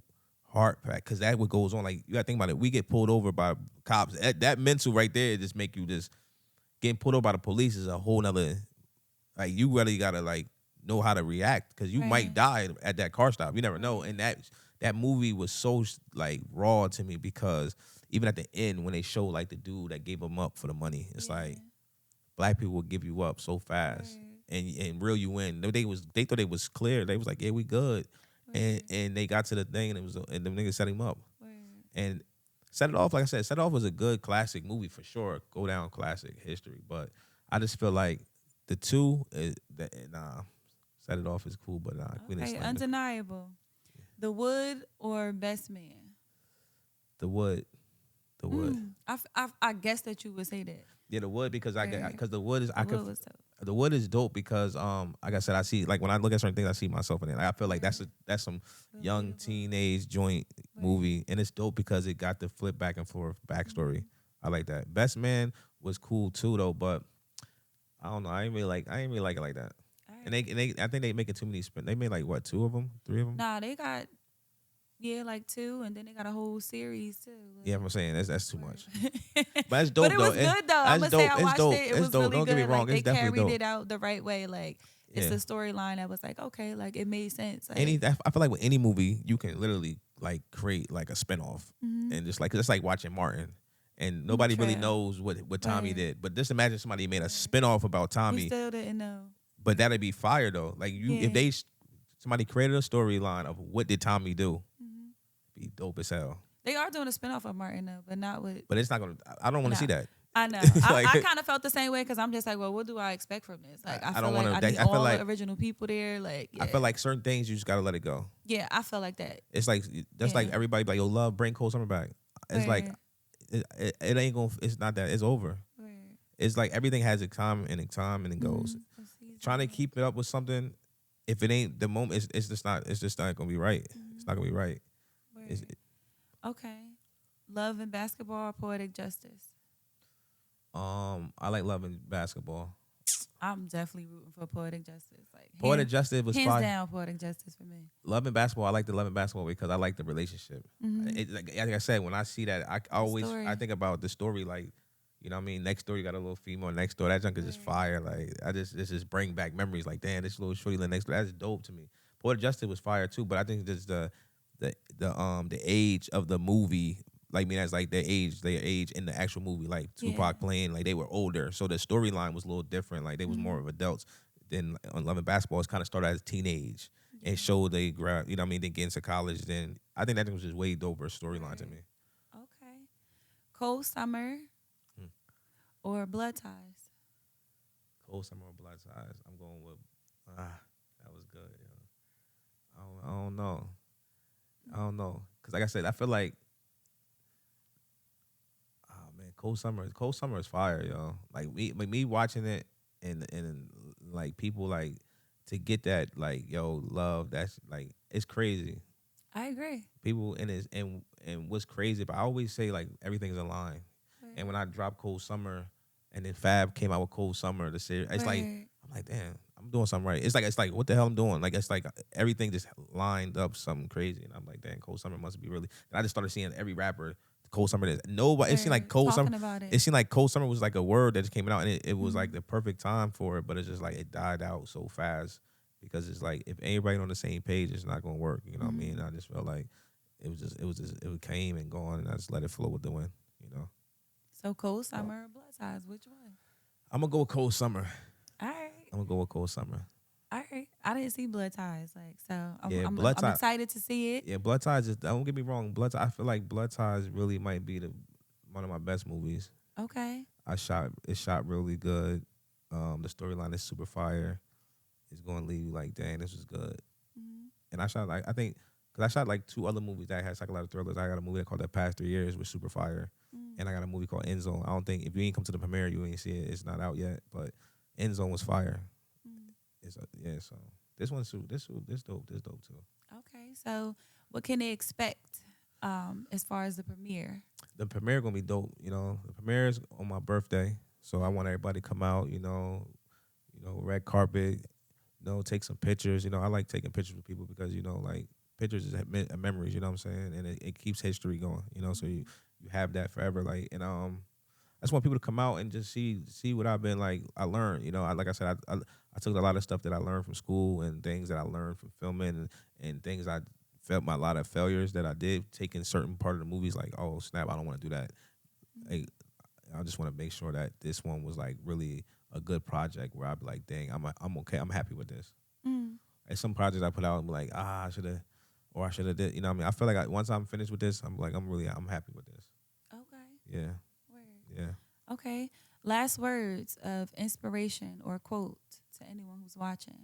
hard packed because that what goes on. Like you got to think about it. We get pulled over by cops. That mental right there just make you just getting pulled over by the police is a whole nother. Like you really gotta like know how to react because you might Right. die at that car stop. You never know. And that movie was so like raw to me because even at the end when they show like the dude that gave him up for the money, it's like black people will give you up so fast and reel you in. They thought they was clear. They was like, yeah, we good. And they got to the thing and the nigga set him up. And Set It Off, like I said, Set It Off was a good classic movie for sure. Go down classic history. But I just feel like the two Set It Off is cool, but Queen and Okay, Slim. undeniable. The Wood or Best Man? The Wood. The Wood. I guess that you would say that. Yeah, The Wood because Right. because The Wood is The Wood was dope. The Wood is dope because like I said, I see like when I look at certain things I see myself in it. Like, I feel like that's some young teenage joint movie and it's dope because it got the flip back and forth backstory. I like that. Best Man was cool too though, but I don't know. I ain't really like it like that. And they I think they making too many spin. They made like what, 2 of them, 3 of them? Nah, they got like 2, and then they got a whole series too. Yeah, I'm saying that's too much. But it's dope But it was though. good though. I'm That's gonna say dope. I It's watched dope. it. It It's was dope. really Don't get good. me wrong. Like, they It's definitely carried dope. it out the right way. Like it's Yeah. a storyline that was like, okay, like it made sense. Like, I feel like with any movie, you can literally like create like a spinoff, and just like 'cause it's like watching Martin, and nobody really True. knows what Tommy Right. did. But just imagine somebody made a spinoff about we Tommy, still didn't know. but that'd be fire though. Like if Yeah. somebody created a storyline of what did Tommy do, be dope as hell. They are doing a spinoff of Martin though, but not with. But it's not gonna. I don't want to see that. I know. Like- I kind of felt the same way because I'm just like, well, what do I expect from this? Like, I I feel don't like wanna- I need I feel all like- the original people there. Like, yeah. I feel like certain things you just gotta let it go. Yeah, I feel like that. It's like that's like Yeah. everybody be like, yo, love, bring Cole Summer back. It's like Right. it ain't gonna. It's not that. It's over. Right. It's like everything has a time and it goes. A season. Trying to keep it up with something, if it ain't the moment, it's just not. It's just not gonna be right. It's not gonna be right. It's, Word. Okay. Love and Basketball, or Poetic Justice? I like Love and Basketball. I'm definitely rooting for Poetic Justice. Like Poetic Justice was hands fire. down, Poetic Justice for me. Love and Basketball. I like the Love and Basketball because I like the relationship. Like I said, when I see that, I always story. I think about the story. Like, you know what I mean? Next door, you got a little female. Next door, that junk is just fire. Like this just bring back memories. Like damn, this little shorty next door, that's dope to me. Poetic Justice was fire too, but I think just the age of the movie. Like, I mean, that's like their age in the actual movie. Like Tupac playing, like they were older, so the storyline was a little different. Like they was more of adults. Then on Love and Basketball, it's kind of started as teenage and showed they grab, you know what I mean, then get into college. Then I think that was just way doper storyline to me. Okay. Cold Summer or Blood Ties? Cold Summer or Blood Ties. I'm going with that was good. I don't know. I don't know. Cause like I said, I feel like, oh man, Cold Summer is fire, yo. Like me watching it, and like people like to get that like yo love. That's like it's crazy. I agree. People and what's crazy, but I always say like everything's in line. And when I dropped Cold Summer, and then Fab came out with Cold Summer, the series, it's like I'm like, damn, I'm doing something right. It's like what the hell I'm doing? Like it's like everything just lined up something crazy, and I'm like, damn, Cold Summer must be really. And I just started seeing every rapper Cold Summer. Nobody. It seemed like Cold Summer. About it. It seemed like Cold Summer was like a word that just came out, and it was like the perfect time for it. But it's just like it died out so fast because it's like if everybody on the same page, it's not gonna work. You know what I mean? I just felt like it came and gone, and I just let it flow with the wind. You know. So Cold Summer or Blood Ties, which one? I'm gonna go with Cold Summer. All right. I'm gonna go with Cold Summer. All right. I didn't see Blood Ties, like so. I'm excited to see it. Yeah, Blood Ties. Don't get me wrong. Blood Ties. I feel like Blood Ties really might be one of my best movies. Okay. It shot really good. The storyline is super fire. It's gonna leave you like, dang, this was good. And I shot like I think because I shot like 2 other movies that had psychological thrillers. I got a movie called The Past 3 Years with super fire. And I got a movie called End Zone. I don't think if you ain't come to the premiere, you ain't see it. It's not out yet, but End Zone was fire. So this one's this dope too. Okay, so what can they expect as far as the premiere? The premiere gonna be dope. You know, the premiere is on my birthday, so I want everybody to come out. You know, red carpet. Take some pictures. I like taking pictures with people because like pictures is memories. You know what I'm saying, and it keeps history going. So you have that forever. Like, and I just want people to come out and just see what I've been like. I learned. Like I said, I took a lot of stuff that I learned from school and things that I learned from filming and things I felt a lot of failures that I did take in certain part of the movies. Like, oh snap, I don't want to do that. Like, I just want to make sure that this one was like really a good project where I'd be like, dang, I'm okay. I'm happy with this. And some projects I put out, I'm like, I should have, or I should have did. You know what I mean? I feel like once I'm finished with this, I'm happy with this. Okay. Yeah. Word. Yeah. Okay. Last words of inspiration or quote to anyone who's watching.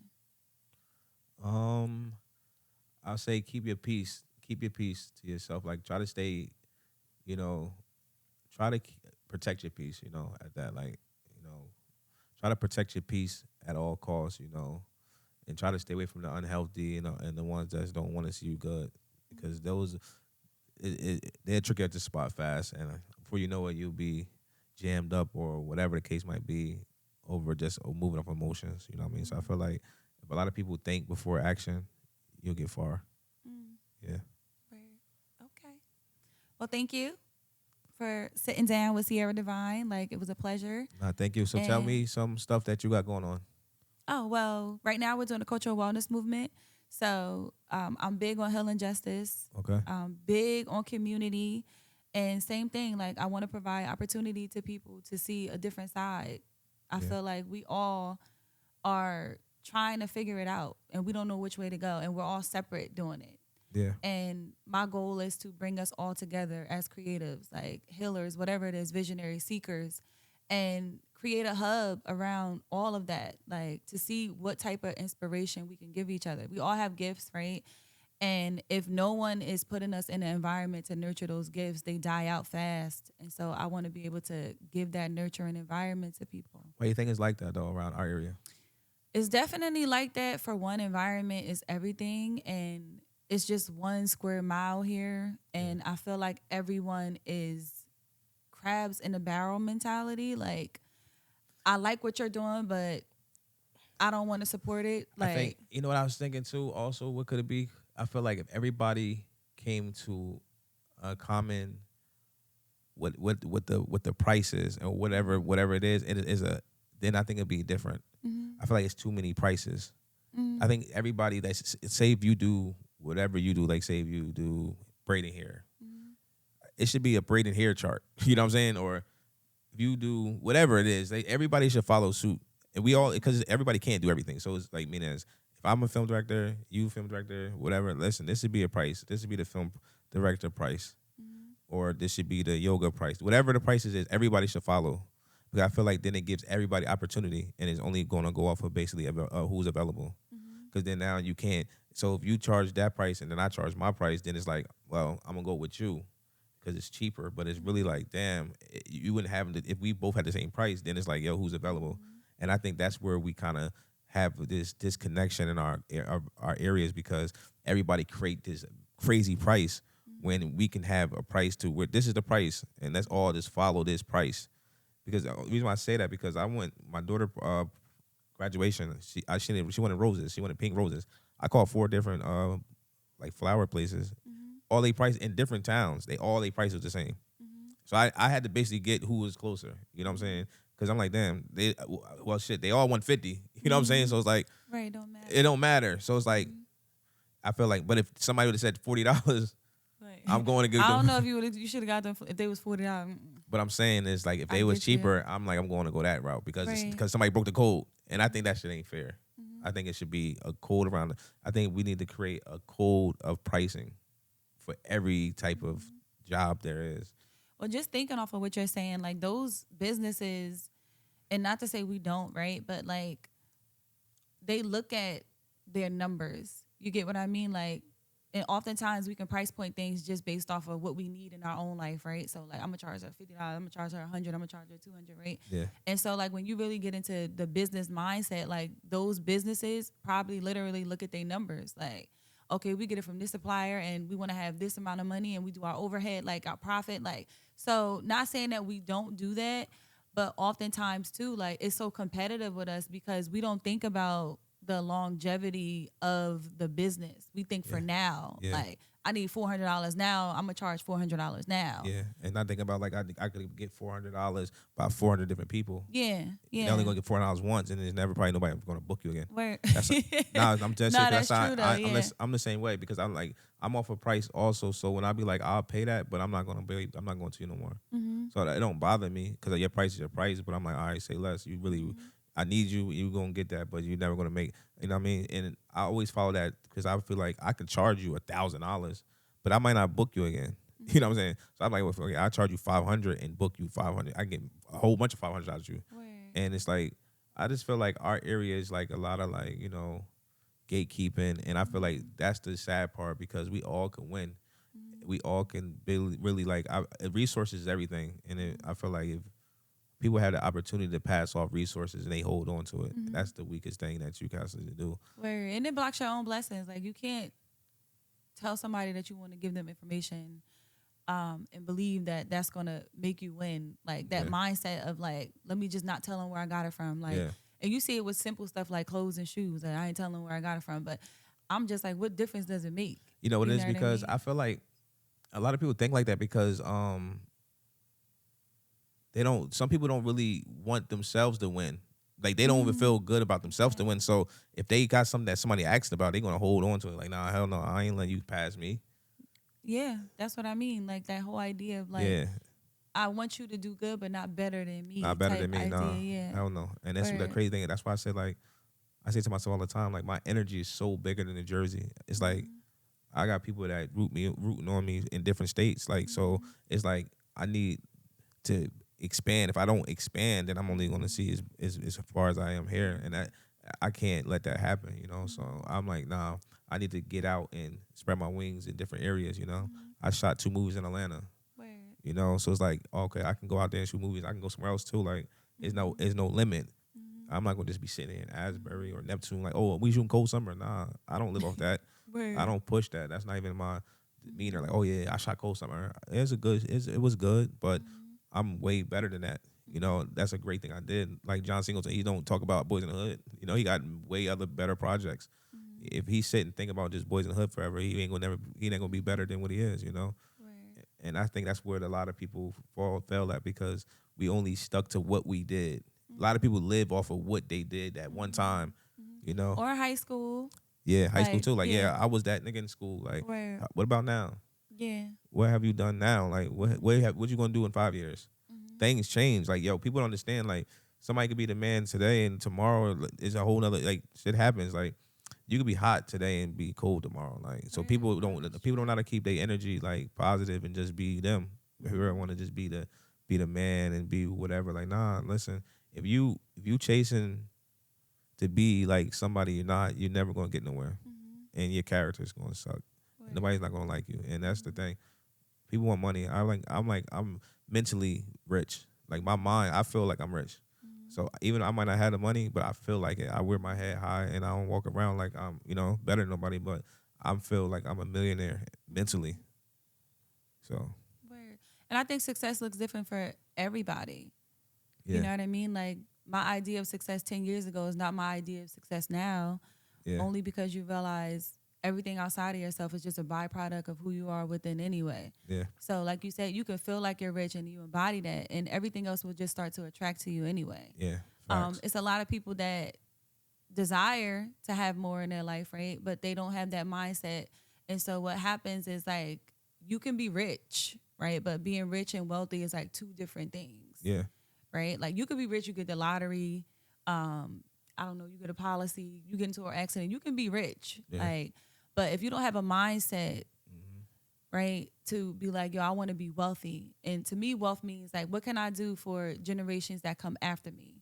I'll say keep your peace. Keep your peace to yourself. Like try to stay, try to protect your peace. At that, like, try to protect your peace at all costs. And try to stay away from the unhealthy and the ones that don't want to see you good, because those they'll trick you at the spot fast, and before you know it, you'll be jammed up or whatever the case might be over just moving off emotions. You know what I mean? So I feel like if a lot of people think before action, you'll get far. Yeah. Okay. Well, thank you for sitting down with Siarra Divine. Like, it was a pleasure. Thank you. So tell me some stuff that you got going on. Oh, well, right now we're doing the cultural wellness movement. So I'm big on healing justice. Okay. Big on community. And same thing, like I want to provide opportunity to people to see a different side. I feel like we all are trying to figure it out and we don't know which way to go, and we're all separate doing it. Yeah. And my goal is to bring us all together as creatives, like healers, whatever it is, visionary seekers, and create a hub around all of that, like to see what type of inspiration we can give each other. We all have gifts, right? And if no one is putting us in an environment to nurture those gifts, they die out fast. And so I want to be able to give that nurturing environment to people. Why do you think it's like that, though, around our area? It's definitely like that. For one, environment is everything. And it's just 1 square mile here. And I feel like everyone is crabs in a barrel mentality. Like, I like what you're doing, but I don't want to support it. Like, I think, what I was thinking, too, also, what could it be? I feel like if everybody came to a common what the price is or whatever it is, then I think it'd be different. I feel like it's too many prices. I think everybody say if you do whatever you do, like say if you do braiding hair, it should be a braiding hair chart. You know what I'm saying? Or if you do whatever it is, everybody should follow suit. And we all, because everybody can't do everything. So it's like, meaning if I'm a film director, you film director, whatever, listen, this should be a price. This should be the film director price. Or this should be the yoga price. Whatever the prices is, everybody should follow. Because I feel like then it gives everybody opportunity, and it's only going to go off of basically who's available. Because then now you can't So if you charge that price and then I charge my price, then it's like, well, I'm gonna go with you because it's cheaper. But it's really like, damn, you wouldn't have if we both had the same price. Then it's like, yo, who's available? And I think that's where we kind of have this disconnection in our areas because everybody create this crazy price when we can have a price to where this is the price and let's all just follow this price. Because the reason why I say that because I went my daughter graduation. She wanted roses. She wanted pink roses. I called 4 different like flower places. All they price in different towns. They price was the same. So I had to basically get who was closer. You know what I'm saying? Because I'm like, damn, well shit, they all 150. You know what I'm saying? So it's like, right, don't matter. It don't matter. So it's like, I feel like, but if somebody would have said $40, Right. I'm going to get I them. don't know if you should have got them if they was $40. But I'm saying is like if they was cheaper, I'm like I'm going to go that route because because somebody broke the code, and I think that shit ain't fair. I think it should be a code around it. I think we need to create a code of pricing for every type of job there is. Well, just thinking off of what you're saying, like those businesses, and not to say we don't, right? But like they look at their numbers. You get what I mean? Like, and oftentimes we can price point things just based off of what we need in our own life, right? So like I'm gonna charge her $50, I'm gonna charge her $100, I'm gonna charge her $200, right? Yeah. And so like when you really get into the business mindset, like those businesses probably literally look at their numbers, like, okay, we get it from this supplier and we want to have this amount of money and we do our overhead, like our profit, like, so not saying that we don't do that, but oftentimes too, like it's so competitive with us because we don't think about the longevity of the business. We think for now, like I need $400 now. I'm gonna charge $400 now. Yeah, and not thinking about like I could get $400 by 400 different people. Yeah. They're only gonna get $400 once, and there's never probably nobody gonna book you again. Where? I'm just saying that's true though. I'm the same way because I'm off a price also. So when I be like I'll pay that, but I'm not going to you no more. So it don't bother me because your price is your price. But I'm like, all right, say less. You really. I need you. You're going to get that, but you're never going to make, you know what I mean? And I always follow that because I feel like I could charge you $1,000, but I might not book you again. You know what I'm saying? So I'm like, well, okay, I charge you $500 and book you $500. I get a whole bunch of $500 out of you. Word. And it's like, I just feel like our area is like a lot of like, you know, gatekeeping. And I feel like that's the sad part because we all can win. We all can really like, resources is everything. And I feel like if people have the opportunity to pass off resources and they hold on to it. That's the weakest thing that you guys need to do. Word. And it blocks your own blessings. Like you can't tell somebody that you want to give them information and believe that that's going to make you win. Like that mindset of like, let me just not tell them where I got it from. Like, and you see it with simple stuff like clothes and shoes. Like, I ain't telling them where I got it from. But I'm just like, what difference does it make? You know what it is? Because I feel like a lot of people think like that because some people don't really want themselves to win. Like they don't even feel good about themselves to win. So if they got something that somebody asked about, they're gonna hold on to it. Like, nah, hell no, I ain't letting you pass me. Yeah, that's what I mean. Like that whole idea of like, I want you to do good, but not better than me. Not better than me, idea, nah. Hell no. And that's the crazy thing. That's why I say like, I say to myself all the time, like my energy is so bigger than the jersey. It's like I got people that rooting on me in different states. Like so, it's like I need to expand. If I don't expand, then I'm only going to see as far as I am here, and I can't let that happen, you know. So I'm like, nah, I need to get out and spread my wings in different areas, you know. I shot 2 movies in Atlanta, you know, so it's like, okay, I can go out there and shoot movies. I can go somewhere else too. Like, there's no limit. I'm not gonna just be sitting in Asbury or Neptune like, oh, we shooting Cold Summer. Nah, I don't live off that. I don't push that. That's not even my demeanor. Like, oh yeah, I shot Cold Summer. It was good, but I'm way better than that. You know, that's a great thing I did. Like John Singleton, he don't talk about Boys in the Hood. You know, he got way other better projects. If he sit and think about just Boys in the Hood forever, he ain't gonna be better than what he is. You know, and I think that's where a lot of people fell at because we only stuck to what we did. A lot of people live off of what they did at one time. You know, or high school. Yeah, high school too. Like, I was that nigga in school. Like, what about now? Yeah. What have you done now? Like, what you gonna do in 5 years? Things change. Like, yo, people don't understand. Like, somebody could be the man today and tomorrow is a whole nother, like, shit happens. Like, you could be hot today and be cold tomorrow. Like, so people don't know how to keep their energy, like, positive and just be them. Whoever want to just be the man and be whatever. Like, nah, listen, if you chasing to be like somebody you're not, you're never gonna get nowhere. and your character is going to suck. And nobody's not going to like you, and that's the thing. People want money. I'm mentally rich. Like my mind, I feel like I'm rich. So even I might not have the money, but I feel like it. I wear my head high and I don't walk around like I'm, better than nobody, but I feel like I'm a millionaire mentally. So. Word. And I think success looks different for everybody. Yeah. You know what I mean? Like my idea of success 10 years ago is not my idea of success now. Yeah. Only because you realize everything outside of yourself is just a byproduct of who you are within anyway. Yeah. So like you said, you can feel like you're rich and you embody that, and everything else will just start to attract to you anyway. Yeah. It's a lot of people that desire to have more in their life, right? But they don't have that mindset. And so what happens is like you can be rich, right? But being rich and wealthy is like two different things. Yeah. Right? Like you could be rich, you get the lottery, I don't know, you get a policy, you get into an accident, you can be rich. Yeah. Like, but if you don't have a mindset, right, to be like, yo, I want to be wealthy. And to me, wealth means like, what can I do for generations that come after me?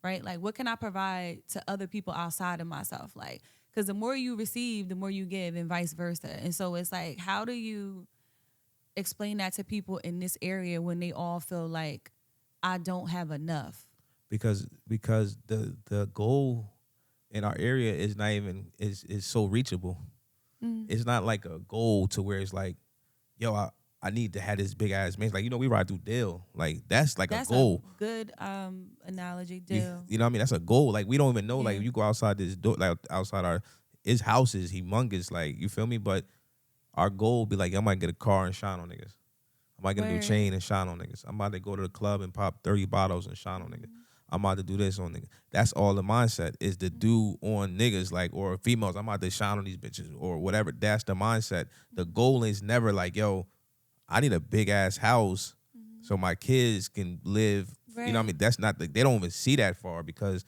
Right? Like, what can I provide to other people outside of myself? Like, because the more you receive, the more you give, and vice versa. And so it's like, how do you explain that to people in this area when they all feel like I don't have enough? Because the goal in our area is not even is so reachable. It's not like a goal to where it's like, yo, I need to have this big ass man. Like, we ride through Dale. Like that's like a goal. A good analogy, Dale. You know what I mean? That's a goal. Like we don't even know. Yeah. Like you go outside this door, like outside his house is humongous. Like you feel me? But our goal be like, I might get a car and shine on niggas. I might get a new chain and shine on niggas. I'm about to go to the club and pop 30 bottles and shine on niggas. I'm about to do this on niggas. That's all the mindset is to do on niggas, like, or females. I'm about to shine on these bitches or whatever. That's the mindset. The goal is never like, yo, I need a big ass house so my kids can live. Right. You know what I mean? That's not, they don't even see that far because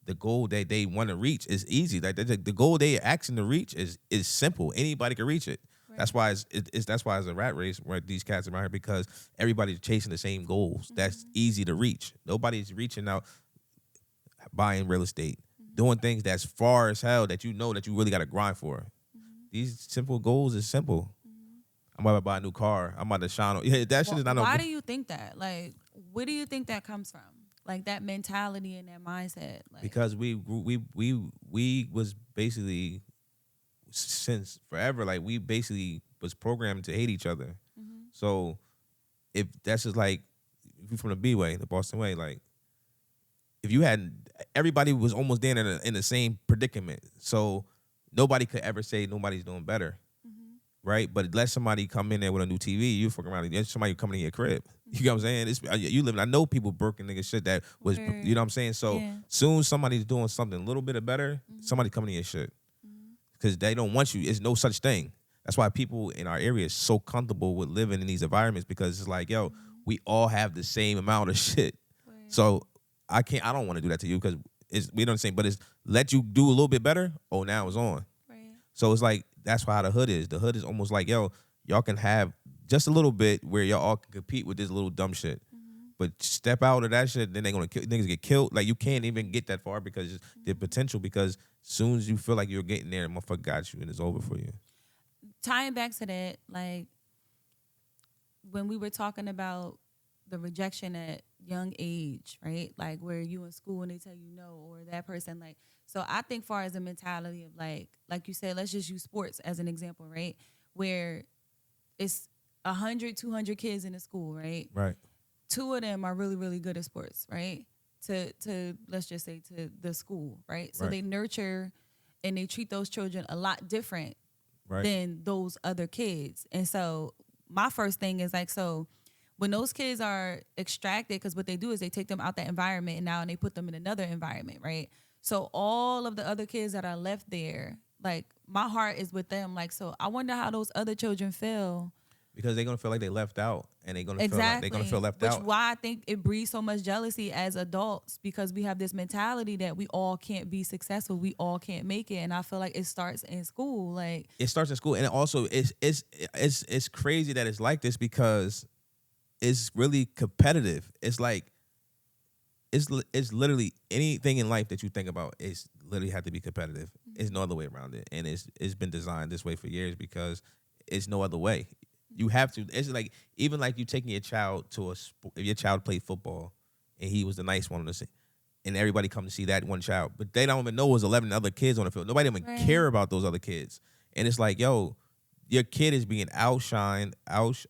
the goal that they want to reach is easy. Like the goal they asking to reach is simple. Anybody can reach it. Right. That's why that's why it's a rat race where these cats are around here, because everybody's chasing the same goals. That's easy to reach. Nobody's reaching out buying real estate, doing things that's far as hell that you really got to grind for. These simple goals is simple. I'm about to buy a new car. I'm about to shine on. Yeah, that shit is not. Why do you think that? Like, where do you think that comes from? Like that mentality and that mindset. Like, because we was basically since forever. Like we basically was programmed to hate each other. So if that's just like if you're from the B way, the Boston way, like if you had everybody was almost there in the same predicament. So nobody could ever say nobody's doing better. Right, but let somebody come in there with a new TV, you fuck around. There's somebody coming in your crib. You know what I'm saying? You live. I know people broken nigga shit that was. You know what I'm saying? So soon somebody's doing something a little bit of better. Somebody coming in your shit because they don't want you. It's no such thing. That's why people in our area is so comfortable with living in these environments, because it's like, yo, we all have the same amount of shit. So I don't want to do that to you because we don't say, but it's let you do a little bit better. Oh, now it's on. So it's like, that's how the hood is. The hood is almost like, yo, y'all can have just a little bit where y'all all can compete with this little dumb shit. But step out of that shit, then they're gonna niggas get killed. Like you can't even get that far because the potential. Because soon as you feel like you're getting there, the motherfucker got you and it's over for you. Tying back to that, like when we were talking about the rejection at young age, right? Like where you in school and they tell you no, or that person like. So I think far as a mentality of like you said, let's just use sports as an example, right? Where it's 100, 200 kids in a school, right? Right. 2 of them are really, really good at sports, right? To let's just say to the school, right? So they nurture and they treat those children a lot different than those other kids. And so my first thing is like, so when those kids are extracted, because what they do is they take them out that environment and they put them in another environment, right? So all of the other kids that are left there, like my heart is with them. Like, so I wonder how those other children feel. Because they're going to feel like they left out, and they're going to feel like they're going to feel left out. Which why I think it breeds so much jealousy as adults, because we have this mentality that we all can't be successful. We all can't make it. And I feel like it starts in school. Like it starts in school. And also it's crazy that it's like this because it's really competitive. It's like, it's literally anything in life that you think about is literally have to be competitive. It's no other way around it, and it's been designed this way for years because it's no other way. You have to. It's like even like you taking your child to if your child played football, and he was the nice one on the team, and everybody come to see that one child, but they don't even know it was 11 other kids on the field. Nobody even care about those other kids, and it's like, yo, your kid is being outshined,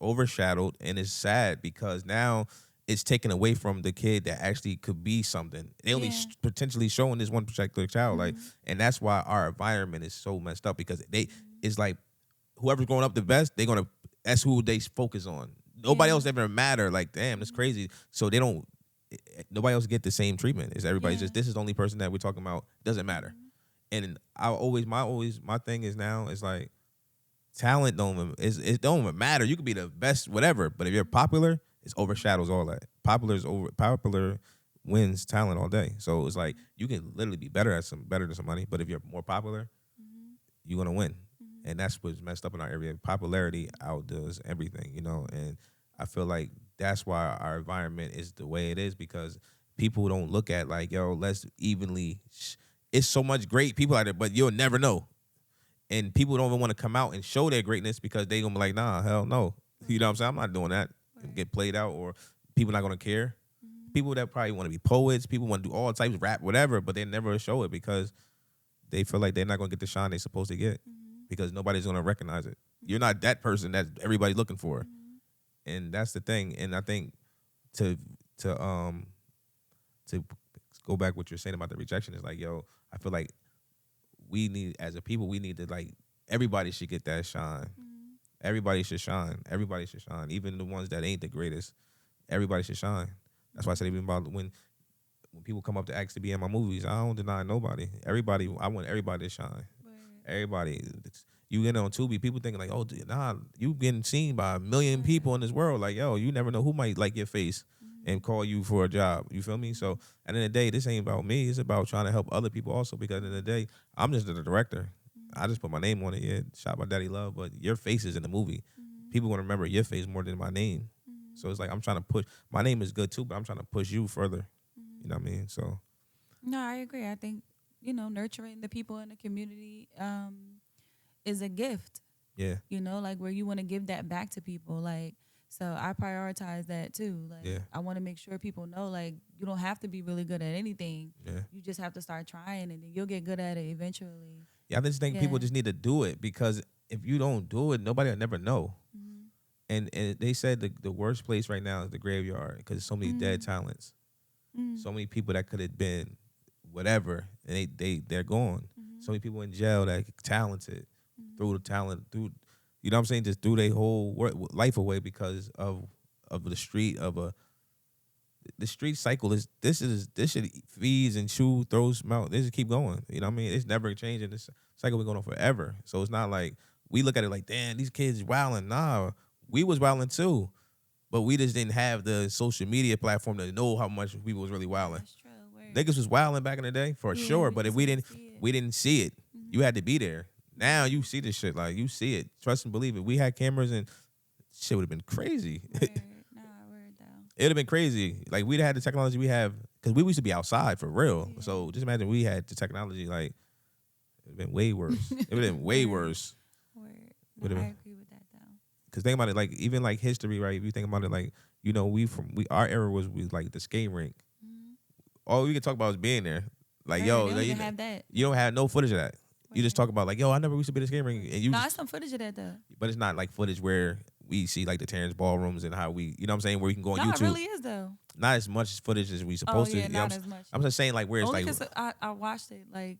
overshadowed, and it's sad because now it's taken away from the kid that actually could be something. They only potentially showing this one particular child, like, and that's why our environment is so messed up because it's like whoever's growing up the best, that's who they focus on. Nobody else ever matter. Like, damn, that's crazy. So nobody else get the same treatment. It's everybody's just, this is the only person that we're talking about. Doesn't matter. And my thing is now is like, talent it don't even matter. You could be the best, whatever, but if you're popular, it overshadows all that. Popular wins talent all day. So it's like you can literally be better than somebody, but if you're more popular, you're gonna win. And that's what's messed up in our area. Popularity outdoes everything, and I feel like that's why our environment is the way it is because people don't look at like, yo, let's evenly. It's so much great people out there, but you'll never know. And people don't even want to come out and show their greatness because they gonna be like, nah, hell no. You know what I'm saying? I'm not doing that. Get played out, or people not gonna care. People that probably want to be poets, people want to do all types of rap, whatever, but they never show it because they feel like they're not gonna get the shine they're supposed to get because nobody's gonna recognize it. You're not that person that everybody's looking for, and that's the thing. And I think to go back what you're saying about the rejection is like, yo, I feel like we need, as a people, we need to, like, everybody should get that shine. Everybody should shine. Everybody should shine. Even the ones that ain't the greatest, everybody should shine. That's why I said even about when people come up to ask to be in my movies, I don't deny nobody. I want everybody to shine. Everybody. You get on Tubi, people thinking like, oh, nah, you getting seen by 1 million people in this world. Like, yo, you never know who might like your face and call you for a job. You feel me? So at the end of the day, this ain't about me. It's about trying to help other people also because at the end of the day, I'm just the director. I just put my name on it. Yeah, shot by Daddy Love, but your face is in the movie. People want to remember your face more than my name. So it's like I'm trying to push. My name is good too, but I'm trying to push you further. You know what I mean? So. No, I agree. I think, nurturing the people in the community is a gift. Yeah. Like where you want to give that back to people. Like, so I prioritize that too. Like, I want to make sure people know, like, you don't have to be really good at anything. Yeah. You just have to start trying, and then you'll get good at it eventually. Yeah, I just think people just need to do it because if you don't do it, nobody will never know. And they said the worst place right now is the graveyard because there's so many dead talents. So many people that could have been whatever, and they're gone. So many people in jail that are talented through the talent, through, you know what I'm saying, just threw their whole life away because of the street the street cycle is this shit feeds and chew, throws mouth. This just keep going. You know what I mean? It's never changing. This cycle been going on forever. So it's not like we look at it like, damn, these kids wilding. Nah, we was wilding too, but we just didn't have the social media platform to know how much people was really wilding. That's true. Niggas was wilding back in the day for sure, but if we didn't see it, you had to be there. Now you see this shit, like you see it. Trust and believe it. We had cameras and shit would have been crazy. It would have been crazy. Like we'd had the technology we have because we used to be outside for real. Yeah. So just imagine we had the technology. Like it'd been way worse. It would have been way worse. No, I agree with that though. Because think about it, like even like history, right? If you think about it, like our era was like the skate rink. All we could talk about is being there. Like yo, you have that. You don't have no footage of that. You just talk about like, yo, I never used to be the skate rink, and you. No, some footage of that though. But it's not like footage where we see like the Terrence ballrooms and how we, you know what I'm saying, where we can go on YouTube. No, it really is though. Not as much footage as we supposed to. You know, not as much. I'm just saying like where it's only like. Because I watched it like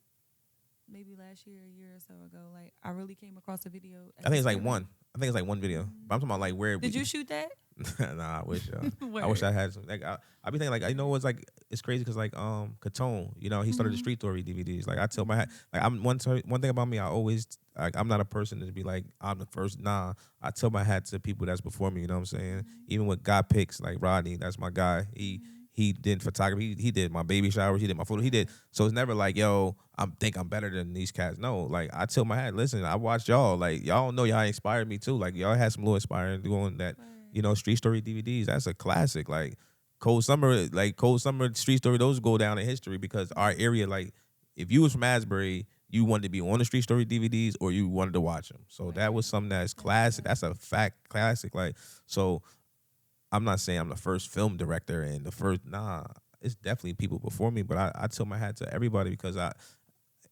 maybe last year, a year or so ago. Like I really came across a video. I think it's like one. I think it's like one video. But I'm talking about like where. Did you shoot that? Nah, I wish. I wish I had some. Like I be thinking like, you know what's like, it's crazy because like Catone, you know, he started the Street Story DVDs. Like I tell my like I'm one thing about me, I always like I'm not a person to be like I'm the first. Nah, I tell my hat to people that's before me. You know what I'm saying? Even with God picks like Rodney, that's my guy. He did photography. He did my baby showers. He did my photo. He did. So it's never like, yo, I'm better than these cats. No, like I tell my hat, listen, I watched y'all. Like y'all know y'all inspired me too. Like y'all had some little inspiring doing that. You know, Street Story DVDs. That's a classic. Like Cold Summer, Street Story. Those go down in history because our area. Like if you was from Asbury, you wanted to be on the Street Story DVDs or you wanted to watch them. So that was something that's classic. That's a fact classic. Like, so I'm not saying I'm the first film director and the first, nah, it's definitely people before me, but I tilt my hat to everybody because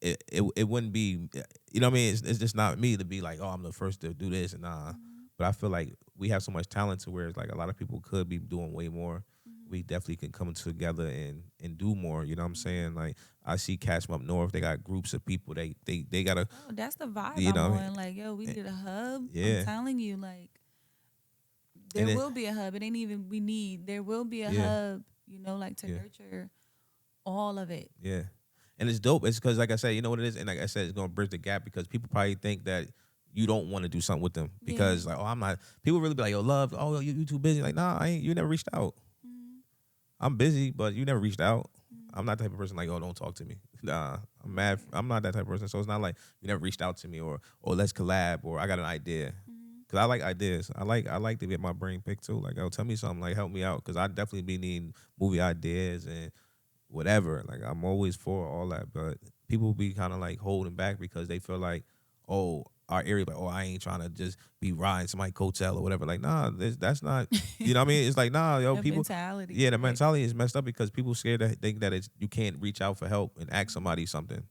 it wouldn't be, you know what I mean? It's just not me to be like, oh, I'm the first to do this and nah. But I feel like we have so much talent to where it's like a lot of people could be doing way more. We definitely can come together and do more. You know what I'm saying? Like I see cats from up north, they got groups of people. They got a, Oh, that's the vibe you I'm know what I on. mean? Like, yo, we need a hub. Yeah. I'm telling you, like, And there will be a hub. It ain't even we need. There will be a Yeah. hub, like to nurture all of it. Yeah. And it's dope. It's because, like I said, you know what it is? And like I said, it's going to bridge the gap because people probably think that you don't want to do something with them because, like, oh, I'm not. People really be like, yo, love, oh, you too busy. Like, nah, I ain't. You never reached out. I'm busy, but you never reached out. I'm not the type of person like, oh, don't talk to me. Nah, I'm mad. I'm not that type of person. So it's not like you never reached out to me or let's collab or I got an idea. Cause I like ideas. I like to get my brain picked too. Like, oh, tell me something. Like, help me out. Cause I definitely be needing movie ideas and whatever. Like, I'm always for all that. But people be kind of like holding back because they feel like, oh, our area, like, oh, I ain't trying to just be riding somebody coattail or whatever. Like, nah, that's not. You know what I mean? It's like, nah, yo, The people. mentality. Yeah, the right? mentality is messed up because people scared to think that you can't reach out for help and ask somebody something.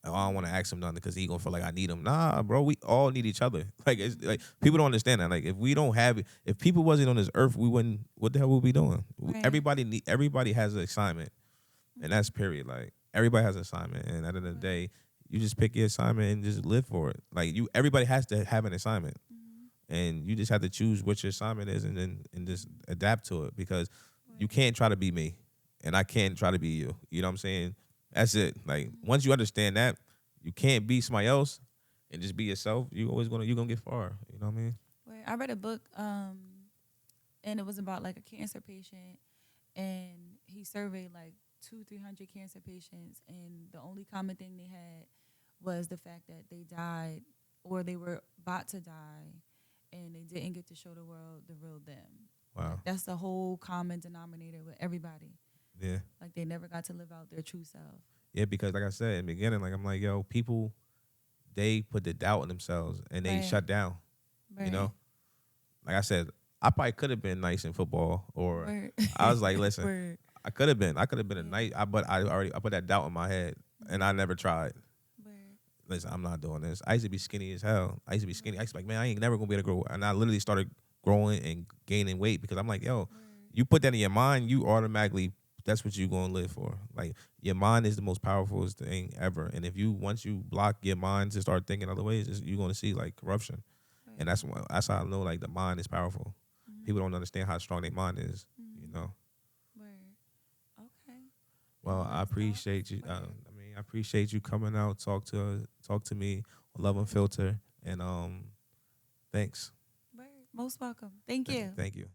Oh, I don't want to ask him nothing because he gonna feel like I need him. Nah, bro, we all need each other. Like, it's like people don't understand that. Like, if we don't have it, if people wasn't on this earth, we wouldn't. What the hell would we be doing? Right. Everybody has an assignment, and that's period. Like, everybody has an assignment, and at the end of the day, you just pick your assignment and just live for it. Like, everybody has to have an assignment, and you just have to choose what your assignment is, and just adapt to it because you can't try to be me, and I can't try to be you. You know what I'm saying? That's it. Like, once you understand that, you can't be somebody else and just be yourself. You're gonna get far. You know what I mean? Right. I read a book, and it was about like a cancer patient, and he surveyed like 300 cancer patients, and the only common thing they had was the fact that they died or they were about to die, and they didn't get to show the world the real them. Wow. Like, that's the whole common denominator with everybody. Yeah. Like, they never got to live out their true self. Yeah, because like I said in the beginning, like I'm like, yo, people, they put the doubt in themselves and they Right. shut down. Right. You know, like I said, I probably could have been nice in football, or Word. I was like, listen, Word. I could have been a nice, but I put that doubt in my head and I never tried. Word. Listen, I'm not doing this. I used to be skinny as hell. I used to be skinny. I used to be like, man, I ain't never gonna be able to grow. And I literally started growing and gaining weight because I'm like, yo, you put that in your mind, you automatically, that's what you're gonna live for. Like, your mind is the most powerful thing ever. And if once you block your mind to start thinking other ways, you're gonna see like corruption. Right. And that's how I know like the mind is powerful. People don't understand how strong their mind is. You know. Word. Okay. Well, I appreciate you. I appreciate you coming out, talk to me on Love Unfiltered, and thanks. Word. Most welcome. Thank you. Thank you.